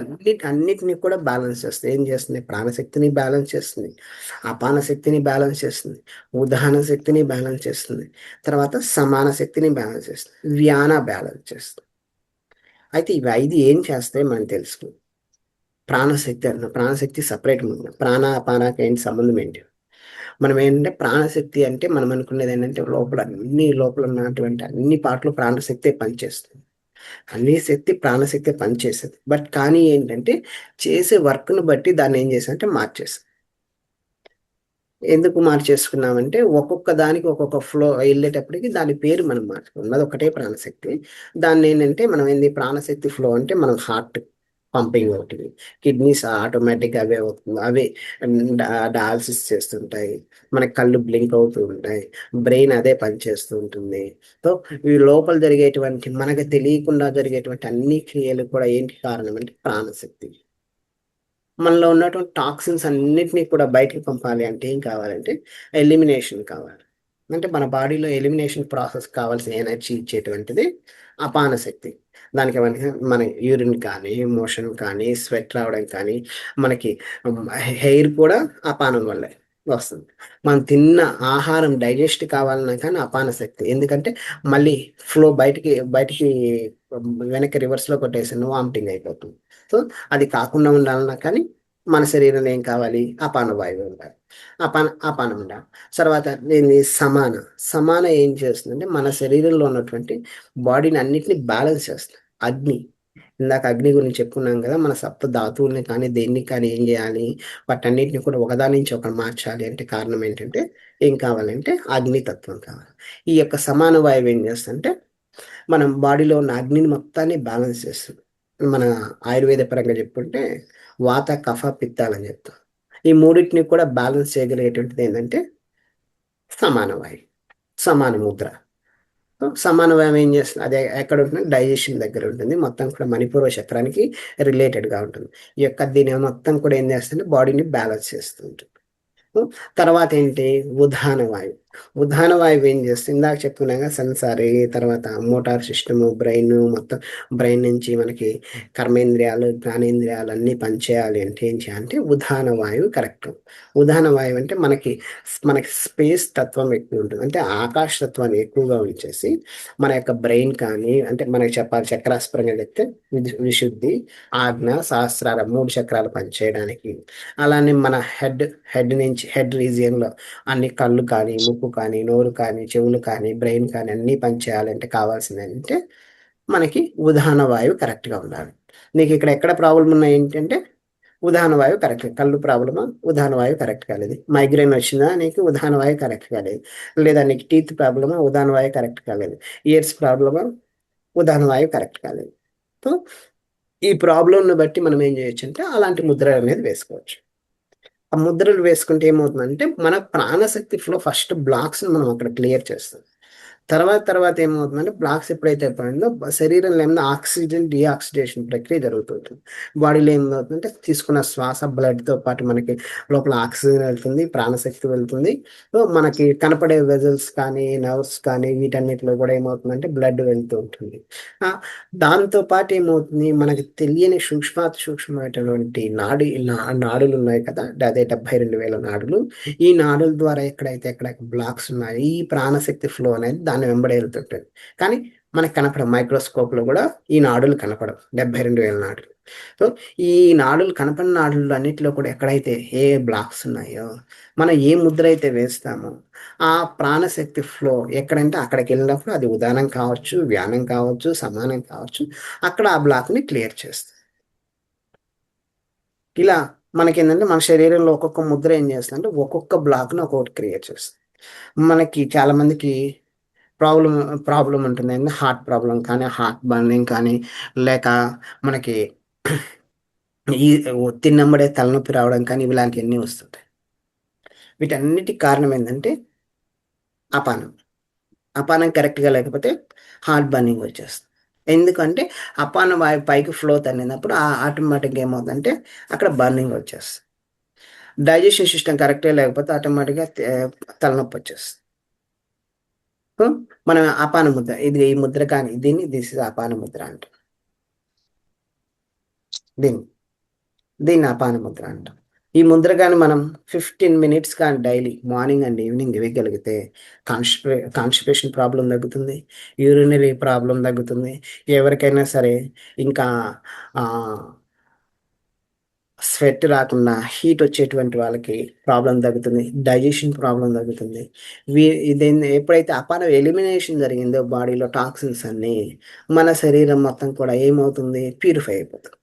అన్నిటిని కూడా బ్యాలెన్స్ చేస్తుంది. ఏం చేస్తుంది, ప్రాణశక్తిని బ్యాలెన్స్ చేస్తుంది, అపాన శక్తిని బ్యాలెన్స్ చేస్తుంది, ఉదాహరణ శక్తిని బ్యాలెన్స్ చేస్తుంది, తర్వాత సమాన శక్తిని బ్యాలెన్స్ చేస్తుంది, వ్యాన బ్యాలెన్స్ చేస్తుంది. అయితే ఇవి 5 ఏం చేస్తాయి మనం తెలుసుకుందాం. ప్రాణశక్తి సపరేట్ ఉంది. ప్రాణ అపానకి ఏంటి సంబంధం ఏంటి, మనం ఏంటంటే ప్రాణశక్తి అంటే మనం అనుకునేది ఏంటంటే లోపల ఉన్నటువంటి అన్ని పాటలు ప్రాణశక్తి పనిచేస్తుంది, ప్రాణశక్తి పనిచేస్తుంది. బట్ కానీ ఏంటంటే చేసే వర్క్ను బట్టి దాన్ని ఏం చేసామంటే మార్చేస్తాం. ఎందుకు మార్చేసుకున్నామంటే ఒక్కొక్క దానికి ఒక్కొక్క ఫ్లో వెళ్ళేటప్పటికి దాని పేరు మనం మార్చుకున్నాం. అది ఒకటే ప్రాణశక్తి. దాన్ని ఏంటంటే మనం ప్రాణశక్తి ఫ్లో అంటే మనం హార్ట్ పంపింగ్ ఒకటి. కిడ్నీస్ ఆటోమేటిక్గా అవే అవుతుంది, అవే డయాలసిస్ చేస్తుంటాయి. మన కళ్ళు బ్లింక్ అవుతూ ఉంటాయి, బ్రెయిన్ అదే పనిచేస్తూ ఉంటుంది. సో ఈ లోపల జరిగేటువంటి మనకు తెలియకుండా జరిగేటువంటి అన్ని క్రియలు కూడా ఏంటి కారణం అంటే ప్రాణశక్తి. మనలో ఉన్నటువంటి టాక్సిన్స్ అన్నిటినీ కూడా బయటకు పంపాలి అంటే ఏం కావాలంటే ఎలిమినేషన్ కావాలి. అంటే మన బాడీలో ఎలిమినేషన్ ప్రాసెస్ కావాల్సిన ఎనర్జీ ఇచ్చేటువంటిది అపాన శక్తి. దానికి మన యూరిన్ కానీ, మోషన్ కానీ, స్వెట్ రావడం కానీ, మనకి హెయిర్ కూడా అపానం వల్లే వస్తుంది. మనం తిన్న ఆహారం డైజెస్ట్ కావాలన్నా కానీ అపాన శక్తి. ఎందుకంటే మళ్ళీ ఫ్లో బయటికి వెనక్కి రివర్స్లో కొట్టేసి వామిటింగ్ అయిపోతుంది. సో అది కాకుండా ఉండాలన్నా కానీ మన శరీరంలో ఏం కావాలి? అపాన వాయువు ఉండాలి, అపానం ఉండాలి. తర్వాత దీన్ని సమాన ఏం చేస్తుందంటే మన శరీరంలో ఉన్నటువంటి బాడీని అన్నిటిని బ్యాలెన్స్ చేస్తుంది. అగ్ని, ఇందాక అగ్ని గురించి చెప్పుకున్నాం కదా, మన సప్త ధాతువుల్ని కానీ దేన్ని కానీ ఏం చేయాలి, వాటన్నిటిని కూడా ఒకదాని నుంచి ఒకటి మార్చాలి అంటే కారణం ఏంటంటే ఏం కావాలంటే అగ్ని తత్వం కావాలి. ఈ యొక్క సమాన వాయువు ఏం చేస్తుందంటే మనం బాడీలో ఉన్న అగ్నిని మొత్తాన్ని బ్యాలెన్స్ చేస్తుంది. మన ఆయుర్వేద పరంగా చెప్పుకుంటే వాత కఫ పిత్తాలని చెప్తాం. ఈ మూడింటిని కూడా బ్యాలెన్స్ చేయగలిగేటువంటిది ఏంటంటే సమాన వాయువు, సమాన ముద్ర. సో సమాన వాయువు ఏం చేస్తుంది, అదే ఎక్కడ ఉంటుంది? డైజెషన్ దగ్గర ఉంటుంది. మొత్తం కూడా మణిపూర్వ చక్రానికి రిలేటెడ్గా ఉంటుంది. ఈ యొక్క దీని మొత్తం కూడా ఏం చేస్తుంది, బాడీని బ్యాలెన్స్ చేస్తూ ఉంటుంది. తర్వాత ఏంటి? ఉదాహరణ వాయువు. ఉదాహరణ వాయువు ఏం చేస్తుంది? ఇందాక చెప్పుకున్నాగా సెన్సారీ, తర్వాత మోటార్ సిస్టము, బ్రెయిన్, మొత్తం బ్రెయిన్ నుంచి మనకి కర్మేంద్రియాలు, జ్ఞానేంద్రియాలు అన్నీ పనిచేయాలి అంటే ఏం చేయాలంటే ఉదాహరణ వాయువు కరెక్ట్. ఉదాహరణ వాయువు అంటే మనకి స్పేస్ తత్వం ఎక్కువ ఉంటుంది, అంటే ఆకాశ తత్వాన్ని ఎక్కువగా ఉంచేసి మన యొక్క బ్రెయిన్ కానీ, అంటే మనకి చెప్పాలి చక్రాస్పరంగా చెప్తే విశుద్ధి, ఆజ్ఞ, సహస్రార 3 చక్రాలు పనిచేయడానికి. అలానే మన హెడ్ నుంచి హెడ్ రీజియన్లో అన్ని కళ్ళు కానీ, ముక్కు కానీ, నోరు కానీ, చెవులు కానీ, బ్రెయిన్ కానీ అన్నీ పనిచేయాలంటే కావాల్సింది ఏంటంటే మనకి ఉదాహరణ వాయువు కరెక్ట్గా ఉండాలి. నీకు ఇక్కడ ఎక్కడ ప్రాబ్లం ఉన్నాయి ఏంటంటే ఉదాహరణ వాయువు కరెక్ట్, కళ్ళు ప్రాబ్లమా, ఉదాహరణ వాయువు కరెక్ట్ కాలేదు. మైగ్రేన్ వచ్చిందా, నీకు ఉదాహరణ వాయువు కరెక్ట్ కాలేదు. లేదా నీకు టీత్ ప్రాబ్లమా, ఉదాహరణ వాయువు కరెక్ట్ కాలేదు. ఇయర్స్ ప్రాబ్లమా, ఉదాహరణ వాయువు కరెక్ట్ కాలేదు. సో ఈ ప్రాబ్లంను బట్టి మనం ఏం చేయొచ్చు అంటే అలాంటి ముద్ర అనేది వేసుకోవచ్చు. ఆ ముద్రలు వేసుకుంటే ఏమవుతుందంటే మన ప్రాణశక్తి ఫ్లో ఫస్ట్ బ్లాక్స్ని మనం అక్కడ క్లియర్ చేస్తాం. తర్వాత ఏమవుతుందంటే బ్లాక్స్ ఎప్పుడైతే పడిందో శరీరంలో ఏమన్నా ఆక్సిజన్ డీఆక్సిడేషన్ ప్రక్రియ జరుగుతుంటుంది. బాడీలో ఏమవుతుందంటే తీసుకున్న శ్వాస బ్లడ్తో పాటు మనకి లోపల ఆక్సిజన్ వెళ్తుంది, ప్రాణశక్తి వెళ్తుంది. సో మనకి కనపడే వెజల్స్ కానీ, నర్వ్స్ కానీ వీటన్నిటిలో కూడా ఏమవుతుందంటే బ్లడ్ వెళ్తూ ఉంటుంది. దాంతో పాటు ఏమవుతుంది, మనకి తెలియని సూక్ష్మమైనటువంటి నాడులు ఉన్నాయి కదా, అదే 72,000 నాడులు. ఈ నాడుల ద్వారా ఎక్కడ బ్లాక్స్ ఉన్నాయి, ఈ ప్రాణశక్తి ఫ్లో అనేది దాన్ని వెంబడి వెళ్తుంటుంది. కానీ మనకు మైక్రోస్కోప్లో కూడా ఈ నాడులు కనపడవు, 72,000 నాడులు. సో ఈ నాడులు కనపడిన నాడులు అన్నిటిలో కూడా ఎక్కడైతే ఏ బ్లాక్స్ ఉన్నాయో మనం ఏ ముద్ర అయితే వేస్తామో ఆ ప్రాణశక్తి ఫ్లో ఎక్కడంటే అక్కడికి వెళ్ళినప్పుడు అది ఉదానం కావచ్చు, వ్యానం కావచ్చు, సమానం కావచ్చు, అక్కడ ఆ బ్లాక్ని క్లియర్ చేస్తుంది. ఇలా మనకేంటంటే మన శరీరంలో ఒక్కొక్క ముద్ర ఏం చేస్తుంది అంటే ఒక్కొక్క బ్లాక్ను ఒక్కొక్కటి క్రియేట్ చేస్తుంది. మనకి చాలా మందికి ప్రాబ్లం ఉంటుంది, హార్ట్ ప్రాబ్లం కానీ, హార్ట్ బర్నింగ్ కానీ, లేక మనకి ఈ తిన్నమ్మడే తలనొప్పి రావడం కానీ, ఇలాంటివన్నీ వస్తుంటాయి. వీటన్నిటికి కారణం ఏంటంటే అపానం కరెక్ట్గా లేకపోతే హార్ట్ బర్నింగ్ వచ్చేస్తుంది. ఎందుకంటే అపాన వాయువు పైకి ఫ్లో తన్నినప్పుడు ఆటోమేటిక్గా ఏమవుతుందంటే అక్కడ బర్నింగ్ వచ్చేస్తుంది. డైజెషన్ సిస్టమ్ కరెక్ట్గా లేకపోతే ఆటోమేటిక్గా తలనొప్పి వచ్చేస్తుంది. సో మనం అపాన ముద్ర, ఈ ముద్ర కానీ దిస్ ఇస్ అపాన ముద్ర అంటాం. దీన్ని అపాన ముద్ర అంటాం. ఈ ముద్ర కానీ మనం 15 minutes కానీ డైలీ మార్నింగ్ అండ్ ఈవినింగ్ ఇవ్వగలిగితే కాన్స్టిపేషన్ ప్రాబ్లం తగ్గుతుంది, యూరినరీ ప్రాబ్లం తగ్గుతుంది. ఎవరికైనా సరే ఇంకా స్వెట్ రాకుండా హీట్ వచ్చేటువంటి వాళ్ళకి ప్రాబ్లం తగ్గుతుంది, డైజెషన్ ప్రాబ్లం తగ్గుతుంది. ఎప్పుడైతే అపానం ఎలిమినేషన్ జరిగిందో బాడీలో టాక్సిన్స్ అన్నీ, మన శరీరం మొత్తం కూడా ఏమవుతుంది, ప్యూరిఫై అయిపోతుంది.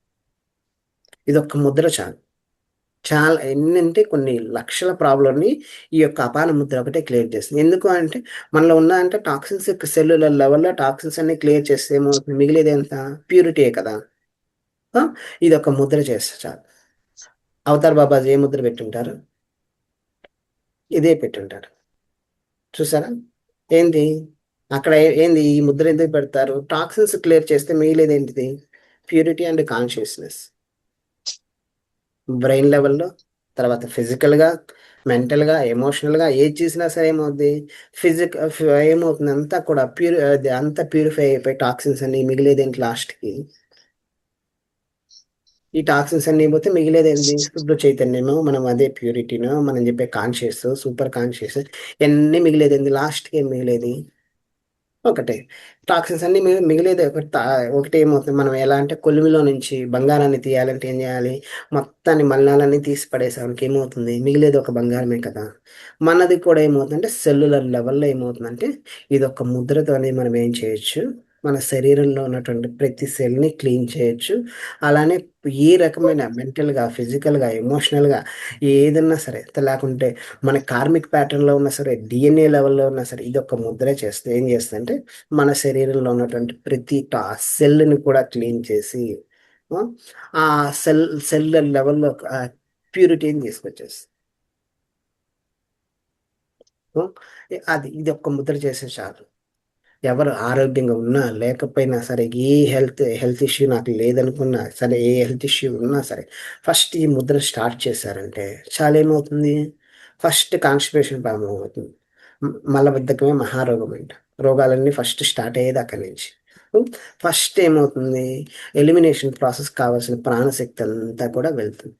ఇదొక్క ముద్ర చాలా ఎన్నంటే కొన్ని లక్షల ప్రాబ్లమ్ని ఈ యొక్క అపాన ముద్ర ఒకటే క్లియర్ చేస్తుంది. ఎందుకు అంటే మనలో ఉన్న అంటే టాక్సిన్స్ యొక్క సెల్యులర్ లెవెల్లో టాక్సిన్స్ అన్ని క్లియర్ చేస్తే ఏమవుతుంది, మిగిలేది ఎంత, ప్యూరిటీయే కదా. ఆ, ఇది ఒక ముద్ర చేస్తే చాలు. అవతార్ బాబాజీ ఏ ముద్ర పెట్టుంటారు? ఇదే పెట్టుంటారు. చూసారా? ఏంది అక్కడ ఏంది ఈ ముద్ర ఎందుకు పెడతారు? టాక్సిన్స్ క్లియర్ చేస్తే మిగిలేది ఏంటిది? Purity and consciousness. బ్రెయిన్ లెవెల్లో, తర్వాత ఫిజికల్గా, మెంటల్గా, ఎమోషనల్గా ఏది చేసినా సరే ఏమవుద్ది? ఏమవుతుంది అంతా కూడా అంతా ప్యూరిఫై అయిపోయి టాక్సిన్స్ అన్ని మిగిలేది ఏంటి లాస్ట్కి? ఈ టాక్సిన్స్ అన్ని పోతే మిగిలేది ఏంటి? శుద్ధ చైతన్యము, మనం అదే ప్యూరిటీను, మనం చెప్పే కాన్షియస్, సూపర్ కాన్షియస్, ఇవన్నీ మిగిలేది ఏంది? లాస్ట్కి ఏం మిగిలేది? ఒకటే. టాక్సిన్స్ అన్ని మిగిలేది ఒకటి ఏమవుతుంది? మనం ఎలా అంటే కొలిమిలో నుంచి బంగారాన్ని తీయాలంటే ఏం చేయాలి? మొత్తాన్ని మలినాలన్నీ తీసి పడేసానికి ఏమవుతుంది? మిగిలేది ఒక బంగారమే కదా. మనది కూడా ఏమవుతుందంటే సెల్యులర్ లెవెల్లో ఏమవుతుందంటే ఇది ఒక ముద్రతోనే మనం ఏం చేయొచ్చు? మన శరీరంలో ఉన్నటువంటి ప్రతి సెల్ని క్లీన్ చేయొచ్చు. అలానే ఏ రకమైన మెంటల్గా, ఫిజికల్గా, ఎమోషనల్గా ఏదన్నా సరే, లేకుంటే మన కార్మిక్ ప్యాటర్న్లో ఉన్నా సరే, డిఎన్ఏ లెవెల్లో ఉన్నా సరే, ఇది ఒక ముద్ర చేస్తే ఏం చేస్తుందంటే మన శరీరంలో ఉన్నటువంటి ప్రతి సెల్ని కూడా క్లీన్ చేసి ఆ ఆ సెల్ లెవెల్లో ప్యూరిటీని తీసుకొచ్చేస్తుంది. ఇది ఒక్క ముద్ర చేసే చాలు. ఎవరు ఆరోగ్యంగా ఉన్నా లేకపోయినా సరే, ఏ హెల్త్ ఇష్యూ నాకు లేదనుకున్నా సరే, ఏ హెల్త్ ఇష్యూ ఉన్నా సరే, ఫస్ట్ ఈ ముద్ర స్టార్ట్ చేశారంటే చాలా ఏమవుతుంది? ఫస్ట్ కాన్స్టిపేషన్ ప్రాబ్లం అవుతుంది. మలబద్ధకమే మహారోగం అంట. రోగాలన్నీ ఫస్ట్ స్టార్ట్ అయ్యేది అక్కడి నుంచి. ఫస్ట్ ఏమవుతుంది? ఎలిమినేషన్ ప్రాసెస్ కావాల్సిన ప్రాణశక్తి అంతా కూడా వెళ్తుంది.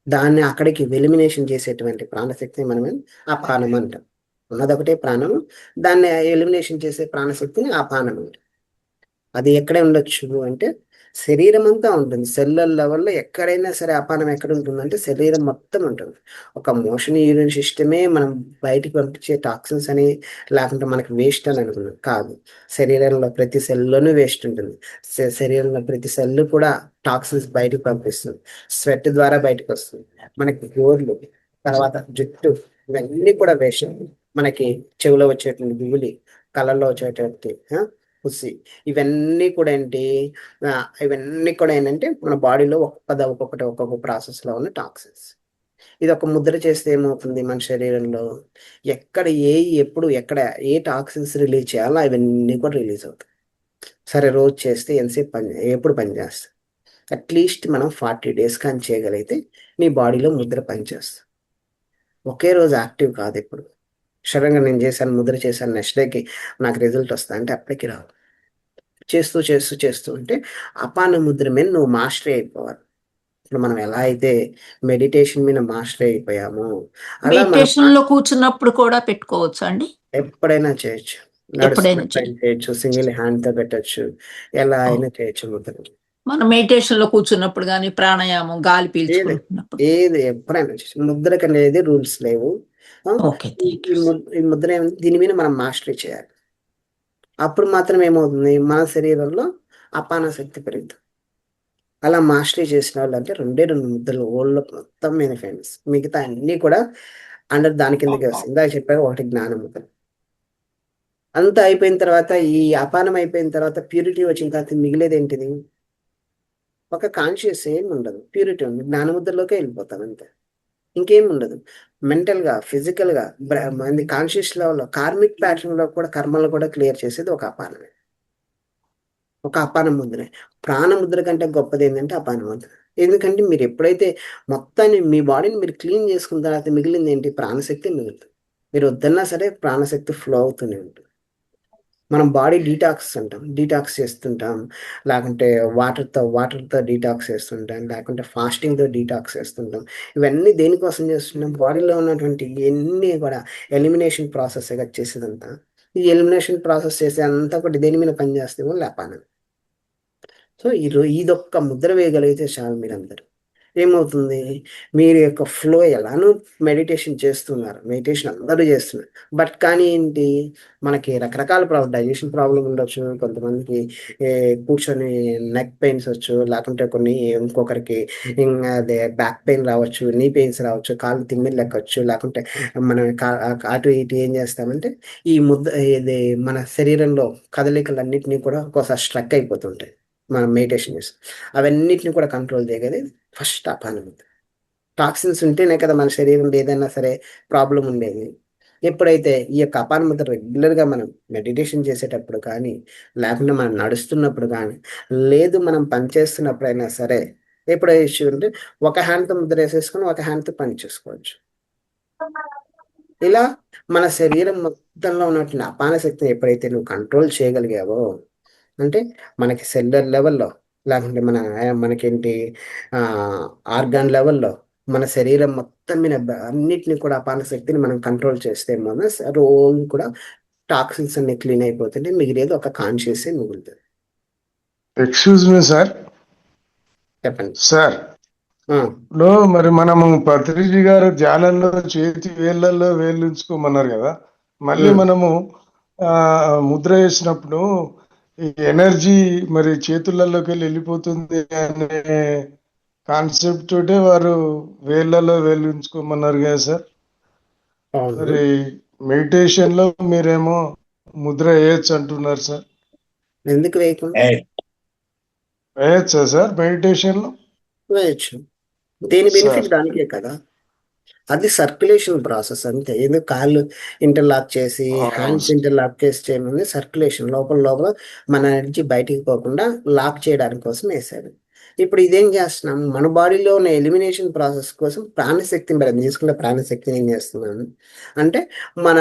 దాన్ని అక్కడికి ఎలిమినేషన్ చేసేటువంటి ప్రాణశక్తిని మనమే అపానం అంటాం. ఉన్నదొకటే ప్రాణం, దాన్ని ఎలిమినేషన్ చేసే ప్రాణశక్తిని అపానం అంటాం. అది ఎక్కడే ఉండొచ్చు అంటే శరీరం అంతా ఉంటుంది. సెల్యులర్ లెవెల్లో ఎక్కడైనా సరే అపానం ఎక్కడ ఉంటుందంటే శరీరం మొత్తం ఉంటుంది. ఒక మోషన్ యూరిన్ సిస్టమే మనం బయటికి పంపించే టాక్సిన్స్ అని, లేకుంటే మనకి వేస్ట్ అని అనుకున్నాం. కాదు, శరీరంలో ప్రతి సెల్లోనూ వేస్ట్ ఉంటుంది. శరీరంలో ప్రతి సెల్ కూడా టాక్సిన్స్ బయటకు పంపిస్తుంది. స్వెట్ ద్వారా బయటకు వస్తుంది. మనకి గోర్లు, తర్వాత జుట్టు, ఇవన్నీ కూడా వేస్ట్. మనకి చెవిలో వచ్చేటువంటి దిగులి, కళ్ళల్లో వచ్చేటువంటి పుసి, ఇవన్నీ కూడా ఏంటి? ఆ, ఇవన్నీ కూడా ఏంటంటే మన బాడీలో ఒక్కొక్క ప్రాసెస్లో ఉన్న టాక్సిన్స్. ఇది ఒక ముద్ర చేస్తే ఏమవుతుంది? మన శరీరంలో ఎక్కడ ఎక్కడ ఏ టాక్సిన్స్ రిలీజ్ చేయాలో అవన్నీ కూడా రిలీజ్ అవుతాయి. సరే, రోజు చేస్తే ఎంతసేపు ఎప్పుడు పని చేస్తాయి? అట్లీస్ట్ మనం 40 days కానీ చేయగలిగితే నీ బాడీలో ముద్ర పనిచేస్తుంది. ఒకే రోజు యాక్టివ్ కాదు. ఇప్పుడు సడన్గా నేను చేశాను, ముద్ర చేశాను, నెక్స్ట్ డేకి నాకు రిజల్ట్ వస్తా అంటే అప్పటికి రావు. చేస్తూ చేస్తూ చేస్తూ ఉంటే అపాన ముద్ర మీద నువ్వు మాస్టరీ అయిపోవాలి. ఇప్పుడు మనం ఎలా అయితే మెడిటేషన్ మీద మాస్టరీ అయిపోయామో అలా మనం మెడిటేషన్ లో కూర్చున్నప్పుడు కూడా పెట్టుకోవచ్చు అండి? ఎప్పుడైనా చేయొచ్చు. ఎప్పుడైనా నడుస్తున్నప్పుడు చేయొచ్చు, సింగిల్ హ్యాండ్ తో పెట్టచ్చు, ఎలా ఓ, అయినా చేయొచ్చు ముద్ర. మనం మెడిటేషన్ లో కూర్చున్నప్పుడు కానీ ప్రాణాయామం గాలి ఏది పీల్చుకుంటున్నప్పుడు. ఎప్పుడైనా చేయొచ్చు. ముద్రకు అనేది రూల్స్ లేవు. ఆ, ఓకే, ఈ థ్యాంక్ ఈ యూ. ఈ ముద్ర దీని మీద మనం మాస్టరీ చేయాలి. అప్పుడు మాత్రం ఏమవుతుంది? మన శరీరంలో అపాన శక్తి పెరుగుతుంది. అలా మాస్టరీ చేసిన వాళ్ళు అంటే రెండు ముద్రలు ఓల్డ్ మొత్తం మీద ఫేమస్. మిగతా అన్ని కూడా అండర్ దాని కిందకి వస్తాయి. ఇందాక చెప్పాక ఒకటి జ్ఞాన ముద్ర. అంతా అయిపోయిన తర్వాత, ఈ అపానం అయిపోయిన తర్వాత, ప్యూరిటీ వచ్చిన తర్వాత మిగిలేది ఏంటిది? ఒక కాన్షియస్ ఏం ఉండదు, ప్యూరిటీ ఉంది. జ్ఞానముద్రలోకే వెళ్ళిపోతాం అంతే. ఇంకేం ఉండదు. మెంటల్గా, ఫిజికల్గా, మంది కాన్షియస్ లెవెల్లో, కార్మిక్ ప్యాటర్న్ లో కూడా కర్మలు కూడా క్లియర్ చేసేది ఒక అపానమే. ఒక అపాన ముద్రే. ప్రాణముద్ర కంటే గొప్పది ఏంటంటే అపాన ముద్ర. ఎందుకంటే మీరు ఎప్పుడైతే మొత్తాన్ని మీ బాడీని మీరు క్లీన్ చేసుకున్న తర్వాత మిగిలింది ఏంటి? ప్రాణశక్తి మిగులుతుంది. మీరు వద్దన్నా సరే ప్రాణశక్తి ఫ్లో అవుతూనే ఉంటుంది. మనం బాడీ డీటాక్స్ అంటాం, డీటాక్స్ చేస్తుంటాం. లేకుంటే వాటర్తో డీటాక్స్ చేస్తుంటాం, లేకుంటే ఫాస్టింగ్తో డీటాక్స్ చేస్తుంటాం. ఇవన్నీ దేనికోసం చేస్తున్నాం? బాడీలో ఉన్నటువంటి ఇవన్నీ కూడా ఎలిమినేషన్ ప్రాసెస్ చేసేదంతా. ఈ ఎలిమినేషన్ ప్రాసెస్ చేసే అంతా ఒకటి దేని మీద పనిచేస్తామో లేపానం. సో ఇదొక్క ముద్ర వేయగలిగితే చాలు. మీరందరూ ఏమవుతుంది? మీరు యొక్క ఫ్లో ఎలానో మెడిటేషన్ చేస్తున్నారు, మెడిటేషన్ అందరూ చేస్తున్నారు. బట్ కానీ ఏంటి? మనకి రకరకాల డైజెషన్ ప్రాబ్లం ఉండొచ్చు. కొంతమందికి కూర్చొని నెక్ పెయిన్స్ వచ్చు, లేకుంటే ఇంకొకరికి అదే బ్యాక్ పెయిన్ రావచ్చు, నీ పెయిన్స్ రావచ్చు, కాళ్ళు తిమ్మిరి లెక్కొచ్చు. లేకుంటే మనం అటు ఇటు ఏం చేస్తామంటే ఈ ఇది మన శరీరంలో కదలికలన్నింటినీ కూడా ఒక్కోసారి స్ట్రక్ అయిపోతుంటాయి. మనం మెడిటేషన్ చేస్తాం. అవన్నిటిని కూడా కంట్రోల్ చేయగలిగేది ఫస్ట్ అపాన ముద్ర. టాక్సిన్స్ ఉంటేనే కదా మన శరీరంలో ఏదైనా సరే ప్రాబ్లం ఉండేది. ఎప్పుడైతే ఈ యొక్క అపాన ముద్ర రెగ్యులర్గా మనం మెడిటేషన్ చేసేటప్పుడు కానీ, లేకుండా మనం నడుస్తున్నప్పుడు కానీ, లేదు మనం పని చేస్తున్నప్పుడైనా సరే, ఎప్పుడు ఇష్యూ ఉంటే ఒక హ్యాండ్తో ముద్ర వేసేసుకొని ఒక హ్యాండ్తో పని చేసుకోవచ్చు. ఇలా మన శరీరం మొత్తంలో ఉన్నటువంటి అపాన శక్తిని ఎప్పుడైతే నువ్వు కంట్రోల్ చేయగలిగావో, అంటే మనకి సెల్యులర్ లెవెల్లో, లేకుంటే మనకేంటి ఆర్గాన్ లెవెల్లో, మన శరీరం మొత్తం మీద అన్నిటిని కూడా అపాన శక్తిని మనం కంట్రోల్ చేస్తే మన రోజు కూడా టాక్సిన్స్ అన్ని క్లీన్ అయిపోతుంటే మిగిలేదు ఒక కాన్షియస్ మిగులుతుంది. Excuse me sir. చెప్పండి. సార్ ఆ, లో మరి మనము పత్రిజీ గారు ధ్యానంలో చేతి వేళ్ళల్లో వేళ్ళు ఉంచుకోమన్నారు కదా, మళ్ళీ ఉమ్. మనము ముద్ర వేసినప్పుడు ఈ ఎనర్జీ మరి చేతులలోకి వెళ్ళిపోతుంది అనే కాన్సెప్ట్ తోటే వారు వేళ్ళలో వేళ్ళు ఉంచుకోమన్నారు కదా సార్. అవును. మరి మెడిటేషన్ లో మీరేమో ముద్ర వేయచ్చు అంటున్నారు సార్. ఎందుకు వేయకుండా వేయచ్చా సార్ మెడిటేషన్ లో? వేయచ్చు. దేని బెనిఫిట్ సార్ దానికే కదా. అది సర్క్యులేషన్ ప్రాసెస్ అంతే. ఎందుకు కాళ్ళు ఇంటర్లాక్ చేసి హ్యాండ్స్ ఇంటర్లాక్ చేసి చేయమని సర్క్యులేషన్ లోపల లోపల మన ఎనర్జీ బయటికి పోకుండా లాక్ చేయడానికి కోసం వేశారు. ఇప్పుడు ఇదేం చేస్తున్నాం, మన బాడీలో ఉన్న ఎలిమినేషన్ ప్రాసెస్ కోసం ప్రాణశక్తిని మనం తీసుకున్న ప్రాణశక్తిని ఏం చేస్తున్నాను అంటే, మన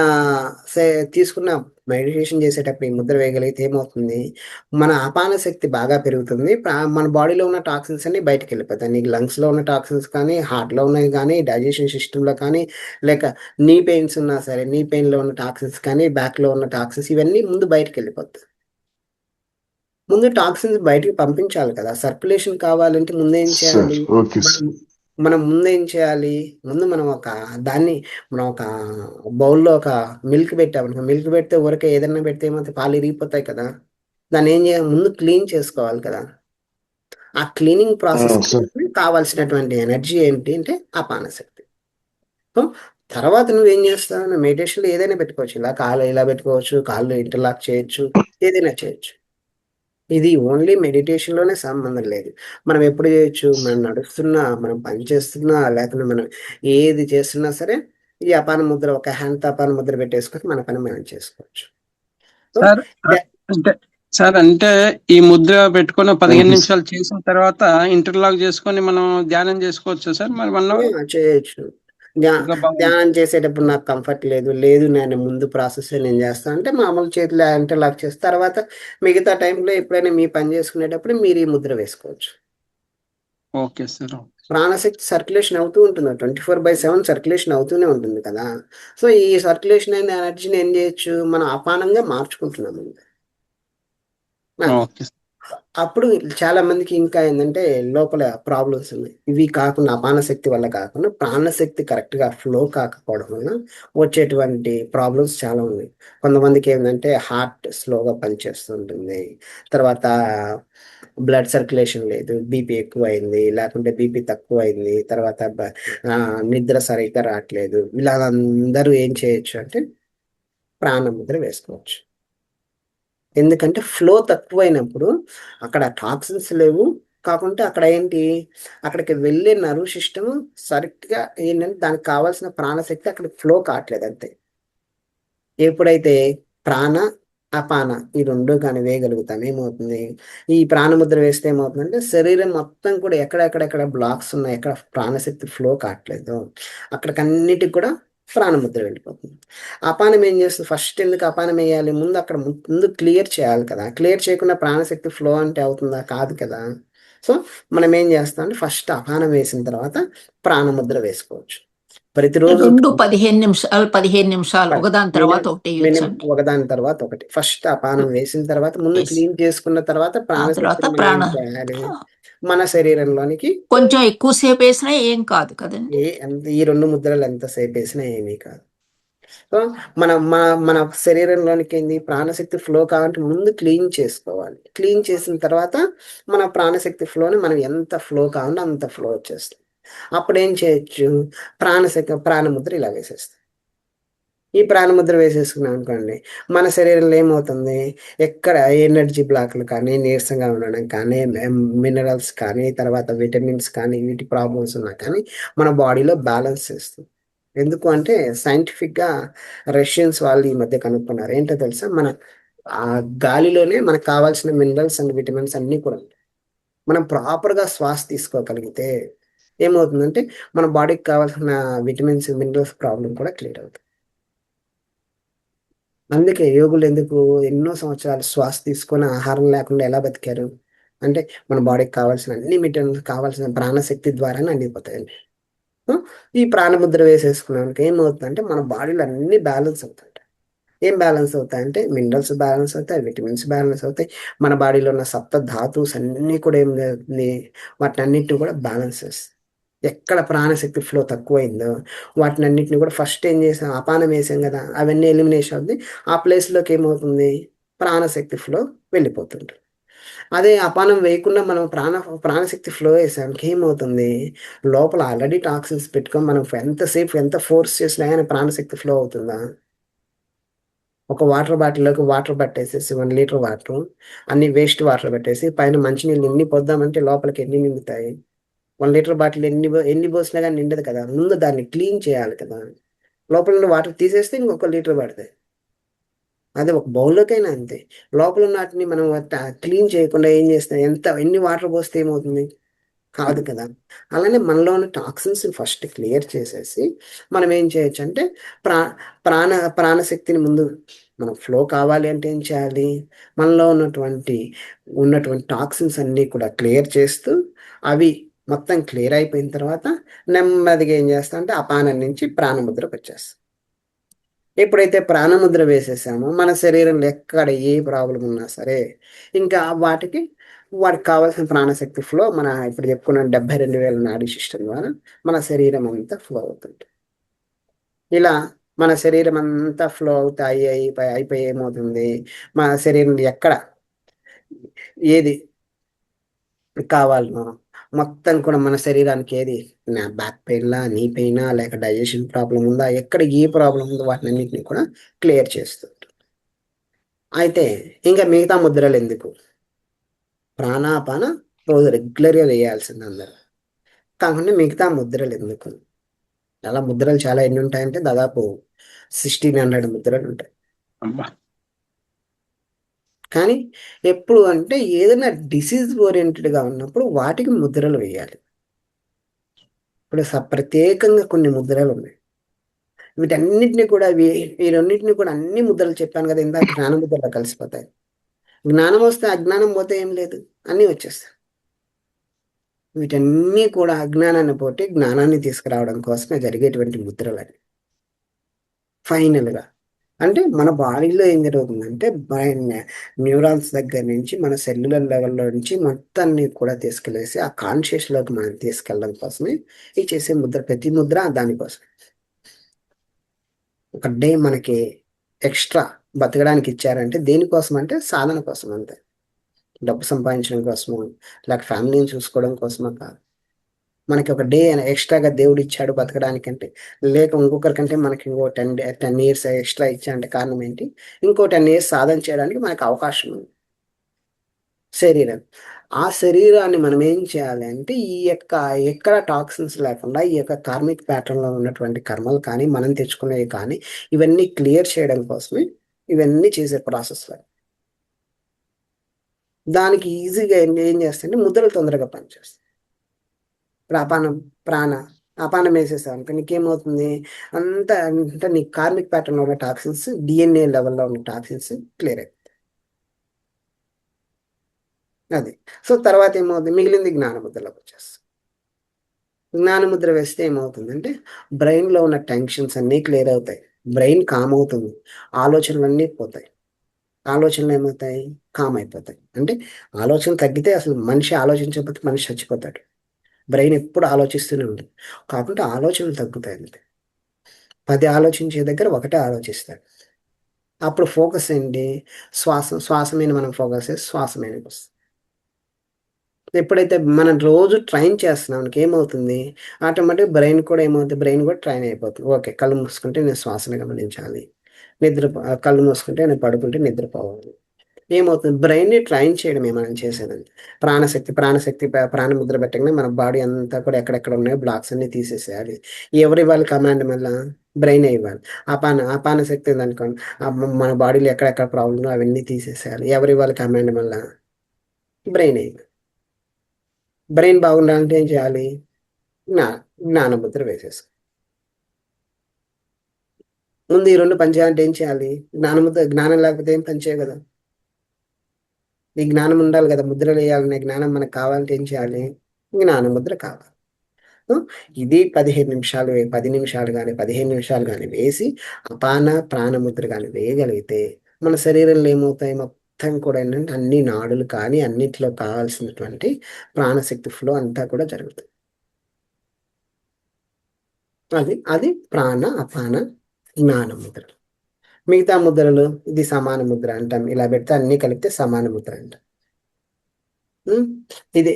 తీసుకున్న మెడిటేషన్ చేసేటప్పుడు ఈ ముద్ర వేయగలిగితే ఏమవుతుంది, మన అపాన శక్తి బాగా పెరుగుతుంది. మన బాడీలో ఉన్న టాక్సిన్స్ అన్ని బయటకు వెళ్ళిపోతాయి. నీకు లంగ్స్లో ఉన్న టాక్సిన్స్ కానీ, హార్ట్లో ఉన్నవి కానీ, డైజెషన్ సిస్టంలో కానీ, లేక నీ పెయిన్స్ ఉన్నా సరే నీ పెయిన్లో ఉన్న టాక్సిన్స్ కానీ, బ్యాక్లో ఉన్న టాక్సిన్స్ ఇవన్నీ ముందు బయటకు వెళ్ళిపోతాయి. ముందు టాక్సిన్స్ బయటికి పంపించాలి కదా. సర్క్యులేషన్ కావాలంటే ముందేం సార్ చేయాలి, ఓకే సార్. మనం మనం ముందేం చేయాలి, ముందు మనం మనం ఒక బౌల్లో ఒక మిల్క్ పెట్టామనుకో, మిల్క్ పెడితే ఊరికే ఏదైనా పెడితే ఏమైతే పాలు ఇరిగిపోతాయి కదా. దాన్ని ఏం చేయాలి, ముందు క్లీన్ చేసుకోవాలి కదా. ఆ క్లీనింగ్ ప్రాసెస్ సార్ కావాల్సినటువంటి ఎనర్జీ ఏంటి అంటే అపాన శక్తి. సో తర్వాత నువ్వేం చేస్తావు, నువ్వు మెడిటేషన్లో ఏదైనా పెట్టుకోవచ్చు. ఇలా కాళ్ళు ఇలా పెట్టుకోవచ్చు, కాళ్ళు ఇంటర్లాక్ చేయొచ్చు, ఏదైనా చేయొచ్చు. ఇది ఓన్లీ మెడిటేషన్లోనే సంబంధం లేదు. మనం ఎప్పుడు చేయొచ్చు, మనం నడుస్తున్నా, మనం పని చేస్తున్నా, లేకపోతే మనం ఏది చేస్తున్నా సరే ఈ అపాన ముద్ర ఒక హ్యాండ్తో అపాన ముద్ర పెట్టేసుకొని మన పని మనం చేసుకోవచ్చు. సో సార్ అంటే అంటే ఈ ముద్ర పెట్టుకొని 15 నిమిషాలు చేసిన తర్వాత ఇంటర్లాక్ చేసుకొని మనం ధ్యానం చేసుకోవచ్చు సార్. మరి చేయొచ్చు. ధ్యానం చేసేటప్పుడు నాకు కంఫర్ట్ లేదు నేను ముందు ప్రాసెస్ నేను చేస్తాను అంటే మామూలు చేతిలో ఇంటర్లాక్ చేసిన తర్వాత మిగతా టైంలో ఎప్పుడైనా మీ పని చేసుకునేటప్పుడు మీరు ఈ ముద్ర వేసుకోవచ్చు. Okay sir. ప్రాణశక్తి సర్క్యులేషన్ అవుతూ ఉంటుంది, 24/7 సర్క్యులేషన్ అవుతూనే ఉంటుంది కదా. సో ఈ సర్క్యులేషన్ అయిన ఎనర్జీని ఏం చేయొచ్చు, మనం అపానంగా మార్చుకుంటున్నాము. ఓకే. అప్పుడు చాలా మందికి ఇంకా ఏంటంటే లోపల ప్రాబ్లమ్స్ ఉన్నాయి. ఇవి కాకుండా అపాన శక్తి వల్ల కాకుండా ప్రాణశక్తి కరెక్ట్గా ఫ్లో కాకపోవడం వల్ల వచ్చేటువంటి ప్రాబ్లమ్స్ చాలా ఉన్నాయి. కొంతమందికి ఏంటంటే హార్ట్ స్లోగా పనిచేస్తుంటుంది, తర్వాత బ్లడ్ సర్క్యులేషన్ లేదు, బీపీ ఎక్కువ అయింది, లేకుంటే బీపీ తక్కువ అయింది, తర్వాత నిద్ర సరిగ్గా రావట్లేదు. ఇలా అందరూ ఏం చేయొచ్చు అంటే ప్రాణముద్ర వేసుకోవచ్చు. ఎందుకంటే ఫ్లో తక్కువైనప్పుడు అక్కడ టాక్సిన్స్ లేవు, కాకుంటే అక్కడ ఏంటి, అక్కడికి వెళ్ళే నర్వ్ సిస్టమ్ సరిగ్గా ఏంటంటే దానికి కావాల్సిన ప్రాణశక్తి అక్కడ ఫ్లో కావట్లేదు అంతే. ఎప్పుడైతే ప్రాణ అపాన ఈ రెండు కానీ వేయగలుగుతాం ఏమవుతుంది, ఈ ప్రాణముద్ర వేస్తే ఏమవుతుందంటే శరీరం మొత్తం కూడా ఎక్కడెక్కడెక్కడ బ్లాక్స్ ఉన్నాయి, ఎక్కడ ప్రాణశక్తి ఫ్లో కావట్లేదు అక్కడికన్నిటికి కూడా ప్రాణముద్ర వెళ్ళిపోతుంది. అపానం ఏం చేస్తుంది, ఫస్ట్ ఎందుకు అపానం వేయాలి, ముందు అక్కడ ముందు క్లియర్ చేయాలి కదా. క్లియర్ చేయకుండా ప్రాణశక్తి ఫ్లో అంటే అవుతుందా, కాదు కదా. సో మనం ఏం చేస్తాం అంటే ఫస్ట్ అపానం వేసిన తర్వాత ప్రాణముద్ర వేసుకోవచ్చు. ప్రతిరోజు 15 నిమిషాలు ఒకదాని తర్వాత ఒకటి వేయొచ్చండి. ఒకదాని తర్వాత ఒకటి. ఫస్ట్ అపానం వేసిన తర్వాత ముందు క్లీన్ చేసుకున్న తర్వాత ఆ తర్వాత ప్రాణశక్తిని మనం ఏం చేయాలి, మన శరీరంలోనికి కొంచెం ఎక్కువసేపు వేసినా ఏం కాదు కదండి. ఈ రెండు ముద్రలు ఎంతసేపు వేసినా ఏమీ కాదు. సో మన శరీరంలోనికి ఏంది ప్రాణశక్తి ఫ్లో కావాలంటే ముందు క్లీన్ చేసుకోవాలి. క్లీన్ చేసిన తర్వాత మన ప్రాణశక్తి ఫ్లోని మనం ఎంత ఫ్లో కావాలంటే అంత ఫ్లో వచ్చేస్తుంది. అప్పుడు ఏం చేయొచ్చు, ప్రాణముద్ర ఇలా వేసేస్తాం. ఈ ప్రాణముద్ర వేసేసుకున్నాం అనుకోండి, మన శరీరంలో ఏమవుతుంది, ఎక్కడ ఎనర్జీ బ్లాక్లు కానీ, నీరసంగా ఉండడం కానీ, మినరల్స్ కానీ, తర్వాత విటమిన్స్ కానీ, వీటి ప్రాబ్లమ్స్ ఉన్నా కానీ మన బాడీలో బ్యాలెన్స్ చేస్తుంది. ఎందుకు అంటే సైంటిఫిక్గా రష్యన్స్ వాళ్ళు ఈ మధ్య కనుక్కున్నారు. ఏంటో తెలుసా, మన ఆ గాలిలోనే మనకు కావాల్సిన మినరల్స్ అండ్ విటమిన్స్ అన్నీ కూడా ఉంటాయి. మనం ప్రాపర్గా శ్వాస తీసుకోగలిగితే ఏమవుతుందంటే మన బాడీకి కావాల్సిన విటమిన్స్ మినరల్స్ ప్రాబ్లం కూడా క్లియర్ అవుతుంది. అందుకే యోగులు ఎందుకు ఎన్నో సంవత్సరాలు శ్వాస తీసుకొని ఆహారం లేకుండా ఎలా బతికారు అంటే మన బాడీకి కావాల్సిన అన్ని విటమిన్స్ కావాల్సిన ప్రాణశక్తి ద్వారానే అందిపోతాయండి. ఆ, ఈ ప్రాణముద్ర వేసేసుకున్నాక ఏమవుతుందంటే మన బాడీలో అన్ని బ్యాలెన్స్ అవుతాయి. ఏం బ్యాలెన్స్ అవుతాయంటే మినరల్స్ బ్యాలెన్స్ అవుతాయి, విటమిన్స్ బ్యాలెన్స్ అవుతాయి, మన బాడీలో ఉన్న సప్త ధాతుస్ అన్నీ కూడా ఏం జరుగుతుంది, వాటిని అన్నిటిని కూడా బ్యాలెన్స్ చేస్తుంది. ఎక్కడ ప్రాణశక్తి ఫ్లో తక్కువైందో వాటిని అన్నిటిని కూడా ఫస్ట్ ఏం చేసాం, అపానం వేసాం కదా, అవన్నీ ఎలిమినేషన్ అవుతుంది. ఆ ప్లేస్లోకి ఏమవుతుంది, ప్రాణశక్తి ఫ్లో వెళ్ళిపోతుంది. అదే అపానం వేయకుండా మనం ప్రాణశక్తి ఫ్లో వేసానికి ఏమవుతుంది, లోపల ఆల్రెడీ టాక్సిన్స్ పెట్టుకొని మనం ఎంతసేపు ఎంత ఫోర్స్ చేసినా కానీ ప్రాణశక్తి ఫ్లో అవుతుందా? ఒక వాటర్ బాటిల్లోకి వాటర్ పట్టేసేసి 1 లీటర్ వాటర్ అన్ని వేస్ట్ వాటర్ పెట్టేసి పైన మంచినీళ్ళు ఎన్ని పోద్దామంటే లోపలికి ఎన్ని నిండుతాయి? 1 లీటర్ బాటిల్ ఎన్ని పోసినా కానీ నిండదు కదా. ముందు దాన్ని క్లీన్ చేయాలి కదా. లోపల నుండి వాటర్ తీసేస్తే ఇంకొక లీటర్ పడతాయి. అదే ఒక బౌల్లోకైనా అంతే. లోపల ఉన్న వాటిని మనం క్లీన్ చేయకుండా ఏం చేస్తాం, ఎన్ని వాటర్ పోస్తే ఏమవుతుంది, కాదు కదా. అలానే మనలో ఉన్న టాక్సిన్స్ ఫస్ట్ క్లియర్ చేసేసి మనం ఏం చేయొచ్చు అంటే ప్రా ప్రాణ ప్రాణశక్తిని ముందు మనం ఫ్లో కావాలి అంటే ఏం చేయాలి, మనలో ఉన్నటువంటి టాక్సిన్స్ అన్నీ కూడా క్లియర్ చేస్తూ అవి మొత్తం క్లియర్ అయిపోయిన తర్వాత నెమ్మదిగా ఏం చేస్తా అంటే అపానం నుంచి ప్రాణముద్రకు వచ్చేస్తాం. ఎప్పుడైతే ప్రాణముద్ర వేసేసామో మన శరీరంలో ఎక్కడ ఏ ప్రాబ్లం ఉన్నా సరే ఇంకా వాటికి కావాల్సిన ప్రాణశక్తి ఫ్లో మన ఇప్పుడు చెప్పుకున్న 72,000 నాడీ సిస్టమ్ ద్వారా మన శరీరం అంతా ఫ్లో అవుతుంది. ఇలా మన శరీరం అంతా ఫ్లో అవుతాయి అయిపోయి ఏమవుతుంది, మన శరీరం ఎక్కడ ఏది కావాలనో మొత్తం కూడా మన శరీరానికి ఏది బ్యాక్ పెయిన్లా, నీ పెయినా, లేక డైజెషన్ ప్రాబ్లం ఉందా, ఎక్కడ ఏ ప్రాబ్లం ఉందో వాటిని అన్నింటినీ కూడా క్లియర్ చేస్తుంది. అయితే ఇంకా మిగతా ముద్రలు ఎందుకు, ప్రాణాపాన రోజు రెగ్యులర్గా వేయాల్సింది అందరూ. కాకుండా మిగతా ముద్రలు ఎందుకు, అలా ముద్రలు చాలా ఎన్ని ఉంటాయంటే దాదాపు 1600 ముద్రలు ఉంటాయి. అబ్బా. కానీ ఎప్పుడు అంటే ఏదైనా డిసీజ్ ఓరియంటెడ్గా ఉన్నప్పుడు వాటికి ముద్రలు వేయాలి. ఇప్పుడు ప్రత్యేకంగా కొన్ని ముద్రలు ఉన్నాయి. వీటన్నిటిని కూడా వీరన్నిటిని కూడా అన్ని ముద్రలు చెప్పాను కదా ఇందాక, జ్ఞాన ముద్రలో కలిసిపోతాయి. జ్ఞానం వస్తే అజ్ఞానం పోతే ఏం లేదు, అన్నీ వచ్చేస్తాయి. వీటన్నీ కూడా అజ్ఞానాన్ని పోటీ జ్ఞానాన్ని తీసుకురావడం కోసమే జరిగేటువంటి ముద్రలని. ఫైనల్గా అంటే మన బాడీలో ఏం జరుగుతుందంటే న్యూరాన్స్ దగ్గర నుంచి మన సెల్యులర్ లెవెల్లో నుంచి మొత్తాన్ని కూడా తీసుకెళ్ళేసి ఆ కాన్షియస్లోకి మనం తీసుకెళ్ళడం కోసమే ఈ చేసే ముద్ర, ప్రతి ముద్ర దానికోసం. ఒక డే మనకి ఎక్స్ట్రా బతకడానికి ఇచ్చారంటే దేనికోసం అంటే సాధన కోసం అంతే. డబ్బు సంపాదించడం కోసమో లేక ఫ్యామిలీని చూసుకోవడం కోసమో కాదు. మనకి ఒక డే ఎక్స్ట్రాగా దేవుడు ఇచ్చాడు బతకడానికంటే, లేక ఇంకొకరికంటే మనకి ఇంకో 10 ఇయర్స్ ఎక్స్ట్రా ఇచ్చాడంటే కారణం ఏంటి, ఇంకో 10 ఇయర్స్ సాధన చేయడానికి మనకు అవకాశం ఉంది. శరీరం, ఆ శరీరాన్ని మనం ఏం చేయాలి అంటే ఎక్కడ టాక్సిన్స్ లేకుండా ఈ యొక్క కార్మిక్ ప్యాటర్న్లో ఉన్నటువంటి కర్మలు కానీ మనం తెచ్చుకునేవి కానీ ఇవన్నీ క్లియర్ చేయడం కోసమే ఇవన్నీ చేసే ప్రాసెస్లో. దానికి ఈజీగా ఏం చేస్తాయంటే ముద్రలు తొందరగా పనిచేస్తాయి. ఇప్పుడు అపానం వేసేసాం అనుకో నీకేమవుతుంది, అంతా నీ కార్మిక్ ప్యాటర్న్లో ఉన్న టాక్సిన్స్, డిఎన్ఏ లెవెల్లో ఉన్న టాక్సిన్స్ క్లియర్ అయిపోతాయి. అది. సో తర్వాత ఏమవుతుంది, మిగిలింది జ్ఞానముద్రలోకి వచ్చేస్తుంది. జ్ఞానముద్ర వేస్తే ఏమవుతుందంటే బ్రెయిన్లో ఉన్న టెన్షన్స్ అన్నీ క్లియర్ అవుతాయి, బ్రెయిన్ కామ్ అవుతుంది, ఆలోచనలన్నీ పోతాయి. ఆలోచనలు ఏమవుతాయి, కామ్ అయిపోతాయి. అంటే ఆలోచన తగ్గితే అసలు మనిషి ఆలోచించకపోతే మనిషి చచ్చిపోతాడు. బ్రెయిన్ ఎప్పుడు ఆలోచిస్తూనే ఉంటుంది, కాకుండా ఆలోచనలు తగ్గుతాయి. అంతే, 10 ఆలోచించే దగ్గర 1 ఆలోచిస్తాడు. అప్పుడు ఫోకస్ ఏంటి, శ్వాస మీద మనం ఫోకస్ చేసి శ్వాస మీదకి వస్తుంది. ఎప్పుడైతే మనం రోజు ట్రైన్ చేస్తున్నాం మనకి ఏమవుతుంది, ఆటోమేటిక్ బ్రెయిన్ కూడా ఏమవుతుంది, బ్రెయిన్ కూడా ట్రైన్ అయిపోతుంది. ఓకే, కళ్ళు మూసుకుంటే నేను శ్వాసను గమనించాలి, కళ్ళు మూసుకుంటే నేను పడుకుంటే నిద్రపోవాలి. ఏమవుతుంది, బ్రెయిన్ని ట్రైన్ చేయడమే మనం చేసేదండి. ప్రాణముద్ర పెట్టగానే మన బాడీ అంతా కూడా ఎక్కడెక్కడ ఉన్నాయో బ్లాక్స్ అన్ని తీసేసేయాలి. ఎవరు ఇవ్వాలి కమాండ్ మళ్ళా, బ్రెయిన్ ఇవ్వాలి. అపాన శక్తి ఉందనుకోండి, మన బాడీలో ఎక్కడెక్కడ ప్రాబ్లమ్ అవన్నీ తీసేసేయాలి. ఎవరు ఇవ్వాలి కమాండ్ మళ్ళా, బ్రెయిన్ ఇవ్వాలి. బ్రెయిన్ బాగుండాలంటే ఏం చేయాలి, జ్ఞానముద్ర వేసేసుకో. ముందు ఈ రెండు పనిచేయాలంటే ఏం చేయాలి, జ్ఞానం లేకపోతే ఏం పని చేయవు కదా. ఈ జ్ఞానం ఉండాలి కదా, ముద్రలు వేయాలనే జ్ఞానం మనకు కావాలంటే ఏం చేయాలి, జ్ఞానముద్ర కావాలి. ఇది 15 నిమిషాలు 10 నిమిషాలు కానీ 15 నిమిషాలు కానీ వేసి అపాన ప్రాణముద్ర కానీ వేయగలిగితే మన శరీరంలో ఏమవుతాయి, మొత్తం కూడా ఏంటంటే అన్ని నాడులు కానీ అన్నిట్లో కావాల్సినటువంటి ప్రాణశక్తి ఫ్లో అంతా కూడా జరుగుతుంది. అది ప్రాణ అపాన జ్ఞాన ముద్రలు. మిగతా ముద్రలు ఇది సమాన ముద్ర అంటాం, ఇలా పెడితే అన్ని కలిపితే సమాన ముద్ర అంటాం.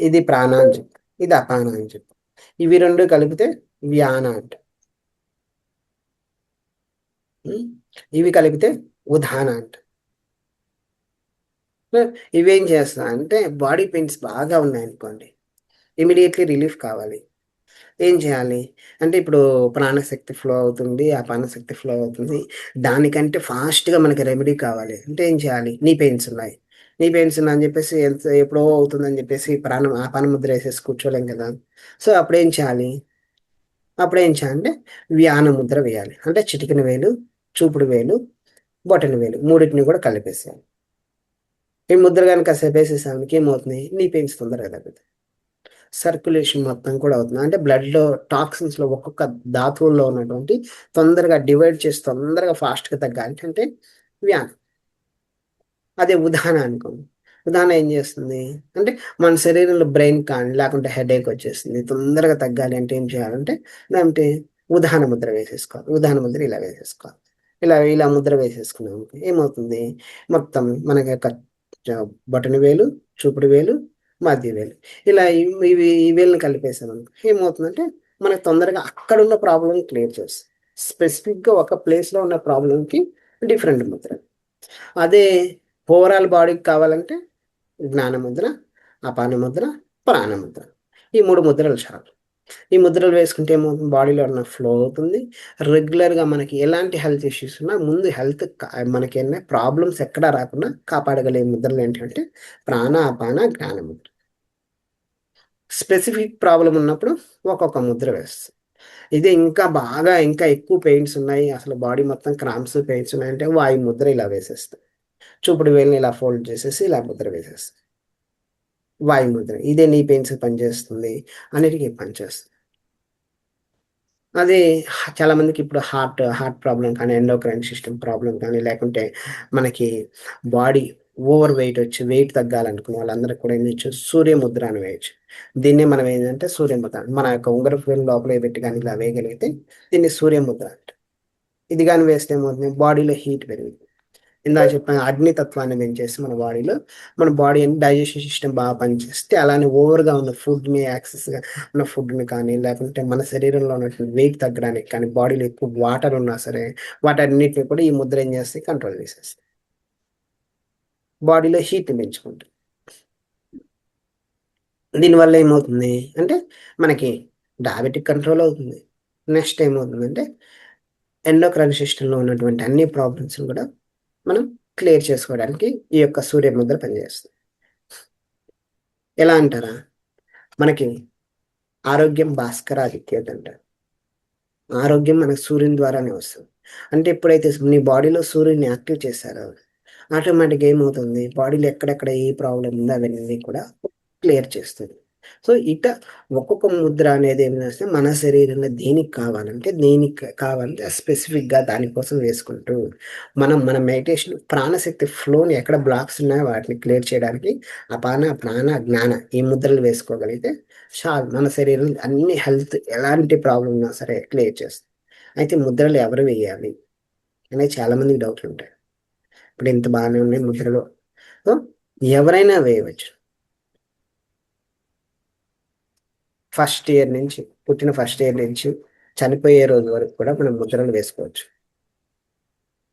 ఇది ప్రాణ అని చెప్పు, ఇది అపాన అని చెప్పు. ఇవి రెండు కలిపితే వ్యాన అంట. ఇవి కలిపితే ఉదాన అంట. ఇవేం చేస్తా అంటే బాడీ పెయిన్స్ బాగా ఉన్నాయనుకోండి, ఇమీడియట్లీ రిలీఫ్ కావాలి, ఏం చేయాలి అంటే ఇప్పుడు ప్రాణశక్తి ఫ్లో అవుతుంది, ఆ ప్రాణశక్తి ఫ్లో అవుతుంది, దానికంటే ఫాస్ట్గా మనకి రెమెడీ కావాలి అంటే ఏం చేయాలి, నీ పెయిన్స్ ఉన్నాయి అని చెప్పేసి ఎప్పుడో అవుతుందని చెప్పేసి ఆపానముద్ర వేసేసి కూర్చోలేం కదా. సో అప్పుడేం చేయాలి అంటే వ్యాన ముద్ర వేయాలి. అంటే చిటికిన వేలు, చూపుడు వేలు, బొటన వేలు మూడింటిని కూడా కలిపేసేయాలి. ఈ ముద్ర కనుక కాసేపు వేసేసానికి ఏమవుతుంది, నీ పెయిన్స్ తొందరగా తగ్గుతాయి, సర్క్యులేషన్ మొత్తం కూడా అవుతుంది. అంటే బ్లడ్లో టాక్సిన్స్లో ఒక్కొక్క ధాతువుల్లో ఉన్నటువంటి తొందరగా డివైడ్ చేసి తొందరగా ఫాస్ట్గా తగ్గాలి అంటే వ్యానం. అదే ఉదాహరణ అనుకోండి, ఉదాహరణ ఏం చేస్తుంది అంటే మన శరీరంలో బ్రెయిన్ కానీ లేకుంటే హెడేక్ వచ్చేస్తుంది, తొందరగా తగ్గాలి అంటే ఏం చేయాలంటే దాంట్లో ఉదాహరణ ముద్ర వేసేసుకోవాలి. ఉదాహరణ ముద్ర ఇలా వేసేసుకోవాలి. ఇలా ముద్ర వేసేసుకున్నాం ఏమవుతుంది, మొత్తం మనకి బొటన వేలు, చూపుడు వేలు, మధ్య వేలు ఇలా ఈ వేలుని కలిపేసాం ఏమవుతుందంటే మనకు తొందరగా అక్కడ ఉన్న ప్రాబ్లం క్లియర్ చేస్తుంది. స్పెసిఫిక్గా ఒక ప్లేస్లో ఉన్న ప్రాబ్లంకి డిఫరెంట్ ముద్ర. అదే ఓవరాల్ బాడీకి కావాలంటే జ్ఞానముద్ర, అపాన ముద్ర, ప్రాణముద్ర, ఈ 3 ముద్రలు చాలు. ఈ ముద్రలు వేసుకుంటే ఏమవుతుంది, బాడీలో ఉన్న ఫ్లో అవుతుంది. రెగ్యులర్గా మనకి ఎలాంటి హెల్త్ ఇష్యూస్ ఉన్నా ముందు మనకి ఏమైనా ప్రాబ్లమ్స్ ఎక్కడా రాకుండా కాపాడగలిగే ముద్రలు ఏంటంటే ప్రాణ అపాన జ్ఞాన ముద్ర. స్పెసిఫిక్ ప్రాబ్లం ఉన్నప్పుడు ఒక్కొక్క ముద్ర వేస్తుంది. ఇదే ఇంకా ఎక్కువ పెయిన్స్ ఉన్నాయి, అసలు బాడీ మొత్తం క్రాంప్స్ పెయిన్స్ ఉన్నాయంటే వాయు ముద్ర ఇలా వేసేస్తాయి. చూపుడు వేలుని ఇలా ఫోల్డ్ చేసేసి ఇలా ముద్ర వేసేస్తాయి, వాయు ముద్ర. ఇదే నీ పెయిన్స్ పనిచేస్తుంది, అన్నిటికీ పనిచేస్తుంది. అదే చాలా మందికి ఇప్పుడు హార్ట్ ప్రాబ్లం కానీ, ఎండోక్రైన్ సిస్టమ్ ప్రాబ్లం కానీ, లేకుంటే మనకి బాడీ ఓవర్ వెయిట్ వచ్చి వెయిట్ తగ్గాలనుకున్న వాళ్ళందరికీ కూడా ఏం చేయొచ్చు, సూర్యముద్ర అని వేయచ్చు. దీన్నే మనం ఏంటంటే సూర్యముద్ర మన యొక్క ఉంగరపు వేలు లోపల పెట్టి కానీ ఇలా వేయగలిగితే దీన్ని సూర్యముద్ర అంట. ఇది కానీ వేస్తే ఏమవుతుంది, బాడీలో హీట్ పెరుగుతుంది. ఇందాక చెప్పిన అగ్నితత్వాన్ని పెంచేసి మన బాడీ డైజెషన్ సిస్టమ్ బాగా పనిచేస్తే, అలానే ఓవర్గా ఉన్న ఫుడ్ని యాక్సెస్గా ఉన్న ఫుడ్ని కానీ, లేకుంటే మన శరీరంలో ఉన్నటువంటి వెయిట్ తగ్గడానికి కానీ, బాడీలో ఎక్కువ వాటర్ ఉన్నా సరే వాటన్నిటిని కూడా ఈ ముద్ర ఏం చేస్తే కంట్రోల్ చేసేస్తుంది, బాడీలో హీట్ని పెంచుకుంటుంది. దీనివల్ల ఏమవుతుంది అంటే మనకి డయాబెటిక్ కంట్రోల్ అవుతుంది. నెక్స్ట్ ఏమవుతుందంటే ఎండోక్రైన్ సిస్టంలో ఉన్నటువంటి అన్ని ప్రాబ్లమ్స్ కూడా మనం క్లియర్ చేసుకోవడానికి ఈ యొక్క సూర్యముద్ర పనిచేస్తుంది. ఎలా అంటారా, మనకి ఆరోగ్యం భాస్కరాదిత్యత అంటారు. ఆరోగ్యం మనకు సూర్యుని ద్వారానే వస్తుంది. అంటే ఎప్పుడైతే నీ బాడీలో సూర్యుని యాక్టివ్ చేశారో ఆటోమేటిక్గా ఏమవుతుంది, బాడీలో ఎక్కడెక్కడ ఏ ప్రాబ్లం ఉందో అవన్నీ కూడా క్లియర్ చేస్తుంది. సో ఒక్కొక్క ముద్ర అనేది ఏం చేస్తే మన శరీరంలో దేనికి కావాలంటే స్పెసిఫిక్గా దానికోసం వేసుకుంటూ మన మెడిటేషన్ ప్రాణశక్తి ఫ్లోని ఎక్కడ బ్లాక్స్ ఉన్నాయో వాటిని క్లియర్ చేయడానికి అపాన ప్రాణ జ్ఞాన ఈ ముద్రలు వేసుకోగలిగితే చాలు, మన శరీరం అన్ని హెల్త్ ఎలాంటి ప్రాబ్లం ఉన్నా సరే క్లియర్ చేస్తుంది. అయితే ముద్రలు ఎవరు వేయాలి అనేది చాలామందికి డౌట్లు ఉంటాయి. ఇప్పుడు ఇంత బాగానే ఉన్నాయి ముద్రలు, సో ఎవరైనా వేయవచ్చు. ఫస్ట్ ఇయర్ నుంచి, పుట్టిన ఫస్ట్ ఇయర్ నుంచి చనిపోయే రోజు వరకు కూడా మనం ముద్రలు వేసుకోవచ్చు.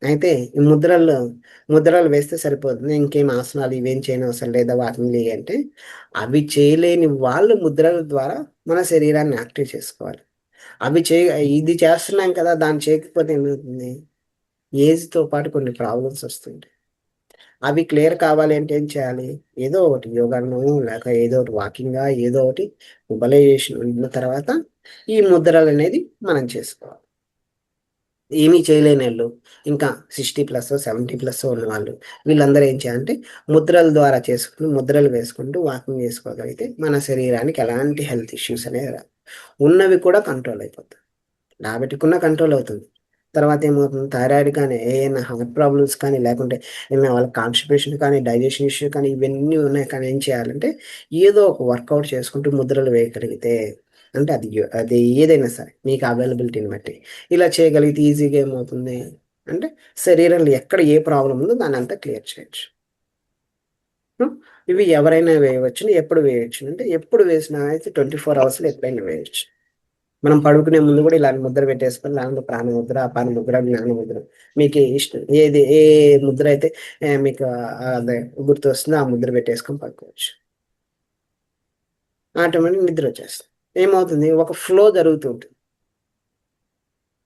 అయితే ఈ ముద్రలు వేస్తే సరిపోతుంది, ఇంకేం ఆసనాలు ఇవేం చేయని అవసరం లేదా వాటిని అంటే అవి చేయలేని వాళ్ళు ముద్రల ద్వారా మన శరీరాన్ని యాక్టివ్ చేసుకోవాలి. అవి ఇది చేస్తున్నాం కదా, దాన్ని చేయకపోతే ఏమవుతుంది, ఏజ్తో పాటు కొన్ని ప్రాబ్లమ్స్ వస్తుంటాయి. అవి క్లియర్ కావాలి అంటే ఏం చేయాలి, ఏదో ఒకటి యోగాను లేక ఏదో ఒకటి వాకింగ్గా ఏదో ఒకటి మొబలైజేషన్ ఉన్న తర్వాత ఈ ముద్రలు అనేది మనం చేసుకోవాలి. ఏమీ చేయలేని వాళ్ళు, ఇంకా 60+ 70+ ఉన్న వాళ్ళు, వీళ్ళందరూ ఏం చేయాలంటే ముద్రల ద్వారా ముద్రలు వేసుకుంటూ వాకింగ్ చేసుకోగలిగితే మన శరీరానికి ఎలాంటి హెల్త్ ఇష్యూస్ అనేది రావు. ఉన్నవి కూడా కంట్రోల్ అయిపోతాయి. డయాబెటిక్ ఉన్న కంట్రోల్ అవుతుంది. తర్వాత ఏమవుతుంది, థైరాయిడ్ కానీ ఏమైనా హార్ట్ ప్రాబ్లమ్స్ కానీ లేకుంటే ఏమైనా వాళ్ళకి కాన్స్టిపేషన్ కానీ డైజెషన్ ఇష్యూ కానీ ఇవన్నీ ఉన్నాయి. కానీ ఏం చేయాలంటే ఏదో ఒక వర్కౌట్ చేసుకుంటూ ముద్రలు వేయగలిగితే, అంటే అది ఏదైనా సరే మీకు అవైలబిలిటీని బట్టి ఇలా చేయగలిగితే ఈజీగా ఏమవుతుంది అంటే శరీరంలో ఎక్కడ ఏ ప్రాబ్లం ఉందో దాన్ని అంతా క్లియర్ చేయొచ్చు. ఇవి ఎవరైనా వేయవచ్చు. ఎప్పుడు వేయవచ్చు అంటే ఎప్పుడు వేసినా అయితే 24 hours ఎప్పుడైనా వేయవచ్చు. మనం పడుకునే ముందు కూడా ఇలాంటి ముద్ర పెట్టేసుకొని దాంట్లో ప్రాణముద్ర, అపాన ముద్ర, జ్ఞాన ముద్ర, మీకు ఇష్టం ఏ ముద్ర అయితే మీకు అదే గుర్తు వస్తుందో ఆ ముద్ర పెట్టేసుకొని పడుకోవచ్చు. ఆటోమేటిక్ నిద్ర వచ్చేస్తుంది. ఏమవుతుంది, ఒక ఫ్లో జరుగుతుంటుంది.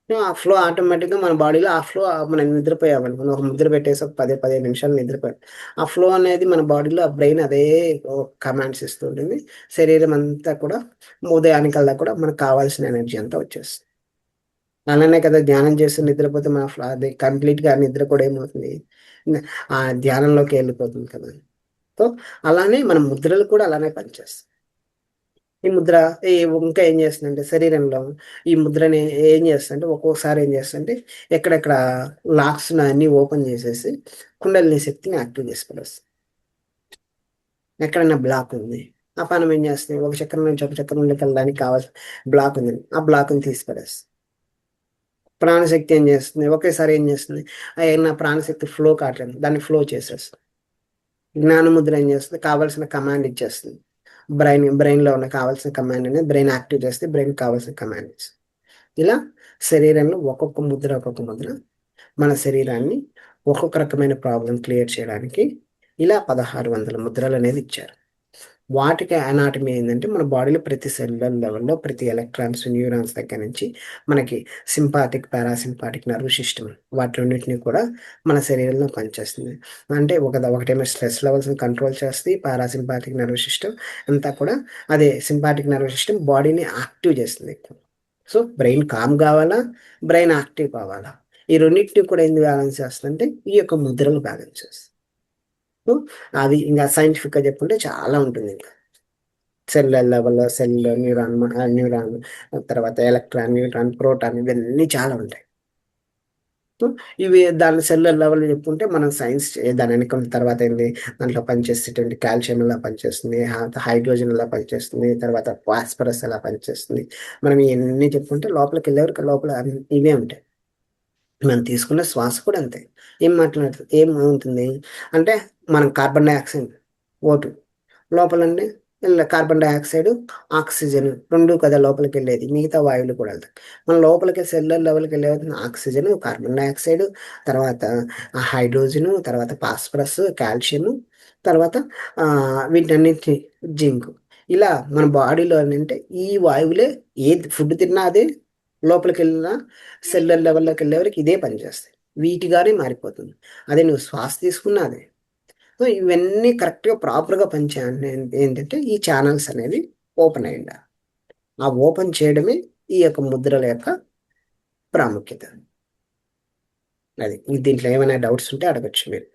ఆ ఫ్లో ఆటోమేటిక్గా మన బాడీలో ఆ ఫ్లో మనం నిద్రపోయామనుకుని ఒక ముద్ర పెట్టేసి ఒక 10-15 నిమిషాలు నిద్రపోయాం, ఆ ఫ్లో అనేది మన బాడీలో ఆ బ్రెయిన్ అదే కమాండ్స్ ఇస్తూ ఉంటుంది. శరీరం అంతా కూడా ఉదయానికల్లా కూడా మనకు కావాల్సిన ఎనర్జీ అంతా వచ్చేస్తుంది. అలానే కదా ధ్యానం చేస్తూ నిద్రపోతే మన అది కంప్లీట్గా నిద్ర కూడా ఏమవుతుంది, ఆ ధ్యానంలోకి వెళ్ళిపోతుంది కదా. సో అలానే మన ముద్రలు కూడా అలానే పనిచేస్తాయి. ఈ ముద్ర ఇంకా ఏం చేస్తుందంటే శరీరంలో ఈ ముద్రని ఏం చేస్తుందంటే ఒక్కొక్కసారి ఏం చేస్తుందంటే ఎక్కడెక్కడ లాక్స్ అన్ని ఓపెన్ చేసేసి కుండలిని శక్తిని యాక్టివ్ చేసి పడేస్తుంది. ఎక్కడైనా బ్లాక్ ఉంది, ఆ పనం ఏం చేస్తుంది, ఒక చక్రం నుంచి ఒక చక్రంలోకి వెళ్ళడానికి కావాల్సిన బ్లాక్ ఉంది, ఆ బ్లాక్ని తీసి పడేస్తుంది. ప్రాణశక్తి ఏం చేస్తుంది, ఒకేసారి ఏం చేస్తుంది, ఏదైనా ప్రాణశక్తి ఫ్లో కావట్లేదు దాన్ని ఫ్లో చేసేస్తుంది. జ్ఞానముద్ర ఏం చేస్తుంది, కావాల్సిన కమాండ్ ఇచ్చేస్తుంది. బ్రెయిన్లో ఉన్న కావాల్సిన కమాండ్ అనేది బ్రెయిన్ యాక్టివ్ చేస్తే బ్రెయిన్ కావాల్సిన కమాండ్ ఇస్తుంది. ఇలా శరీరంలో ఒక్కొక్క ముద్ర మన శరీరాన్ని ఒక్కొక్క రకమైన ప్రాబ్లం క్లియర్ చేయడానికి ఇలా 1600 ముద్రలు అనేది ఇచ్చారు. వాటికి అనాటమీ ఏంటంటే మన బాడీలో ప్రతి సెల్యులర్ లెవెల్లో ప్రతి ఎలక్ట్రాన్స్ న్యూరాన్స్ దగ్గర నుంచి మనకి సింపాటిక్ పారాసింపాటిక్ నర్వ్ సిస్టమ్ వాటి రెండింటిని కూడా మన శరీరంలో పనిచేస్తుంది. అంటే ఒకటేమో స్ట్రెస్ లెవెల్స్ని కంట్రోల్ చేస్తుంది పారాసింపాటిక్ నర్వ్ సిస్టమ్ అంతా కూడా, అదే సింపాటిక్ నర్వ్ సిస్టమ్ బాడీని యాక్టివ్ చేస్తుంది. సో బ్రెయిన్ కామ్ కావాలా, బ్రెయిన్ యాక్టివ్ కావాలా, ఈ రెండింటిని కూడా ఎందుకు బ్యాలెన్స్ చేస్తుందంటే ఈ యొక్క ముద్రలు బ్యాలెన్స్ చేస్తుంది. అది ఇంకా సైంటిఫిక్గా చెప్పుకుంటే చాలా ఉంటుంది. ఇంకా సెల్యులర్ లెవెల్లో న్యూరాన్ తర్వాత ఎలక్ట్రాన్, న్యూట్రాన్, ప్రోటాన్ ఇవన్నీ చాలా ఉంటాయి. ఇవి దాని సెల్యులర్ లెవెల్ చెప్పుకుంటే మనం సైన్స్ దాని వెనుక తర్వాత ఏంటి, దాంట్లో పనిచేసేటువంటి కాల్షియం ఎలా పనిచేస్తుంది, హైడ్రోజన్ ఎలా పనిచేస్తుంది, తర్వాత ఫాస్ఫరస్ ఎలా పనిచేస్తుంది, మనం ఇవన్నీ చెప్పుకుంటే లోపలికి వెళ్ళేవరకు లోపల ఇవే ఉంటాయి. మనం తీసుకున్న శ్వాస కూడా అంతే. ఏమవుతుంది అంటే మనం కార్బన్ డైఆక్సైడ్ O2 లోపలండి కార్బన్ డైఆక్సైడ్ ఆక్సిజన్ రెండు కదా లోపలికి వెళ్ళేది, మిగతా వాయువులు కూడా వెళ్తాయి. మన లోపలికి సెల్యులర్ లెవెల్కి వెళ్ళేది ఆక్సిజన్, కార్బన్ డైఆక్సైడ్, తర్వాత హైడ్రోజను, తర్వాత ఫాస్ఫరస్, కాల్షియం, తర్వాత వీటన్నిటి జింక్. ఇలా మన బాడీలో అంటే ఈ వాయువులే ఏది ఫుడ్ తిన్నా అదే లోపలికి వెళ్ళిన సెల్యులర్ లెవెల్లోకి వెళ్ళేవరకు ఇదే పనిచేస్తాయి, వీటిగానే మారిపోతుంది. అదే నువ్వు శ్వాస తీసుకున్నా అదే. సో ఇవన్నీ కరెక్ట్గా ప్రాపర్గా పనిచేయాలి ఏంటంటే ఈ ఛానల్స్ అనేవి ఓపెన్ అయ్యి ఉండాలి. ఆ ఓపెన్ చేయడమే ఈ యొక్క ముద్రల యొక్క ప్రాముఖ్యత. అది దీంట్లో ఏమైనా డౌట్స్ ఉంటే అడగచ్చు మీరు.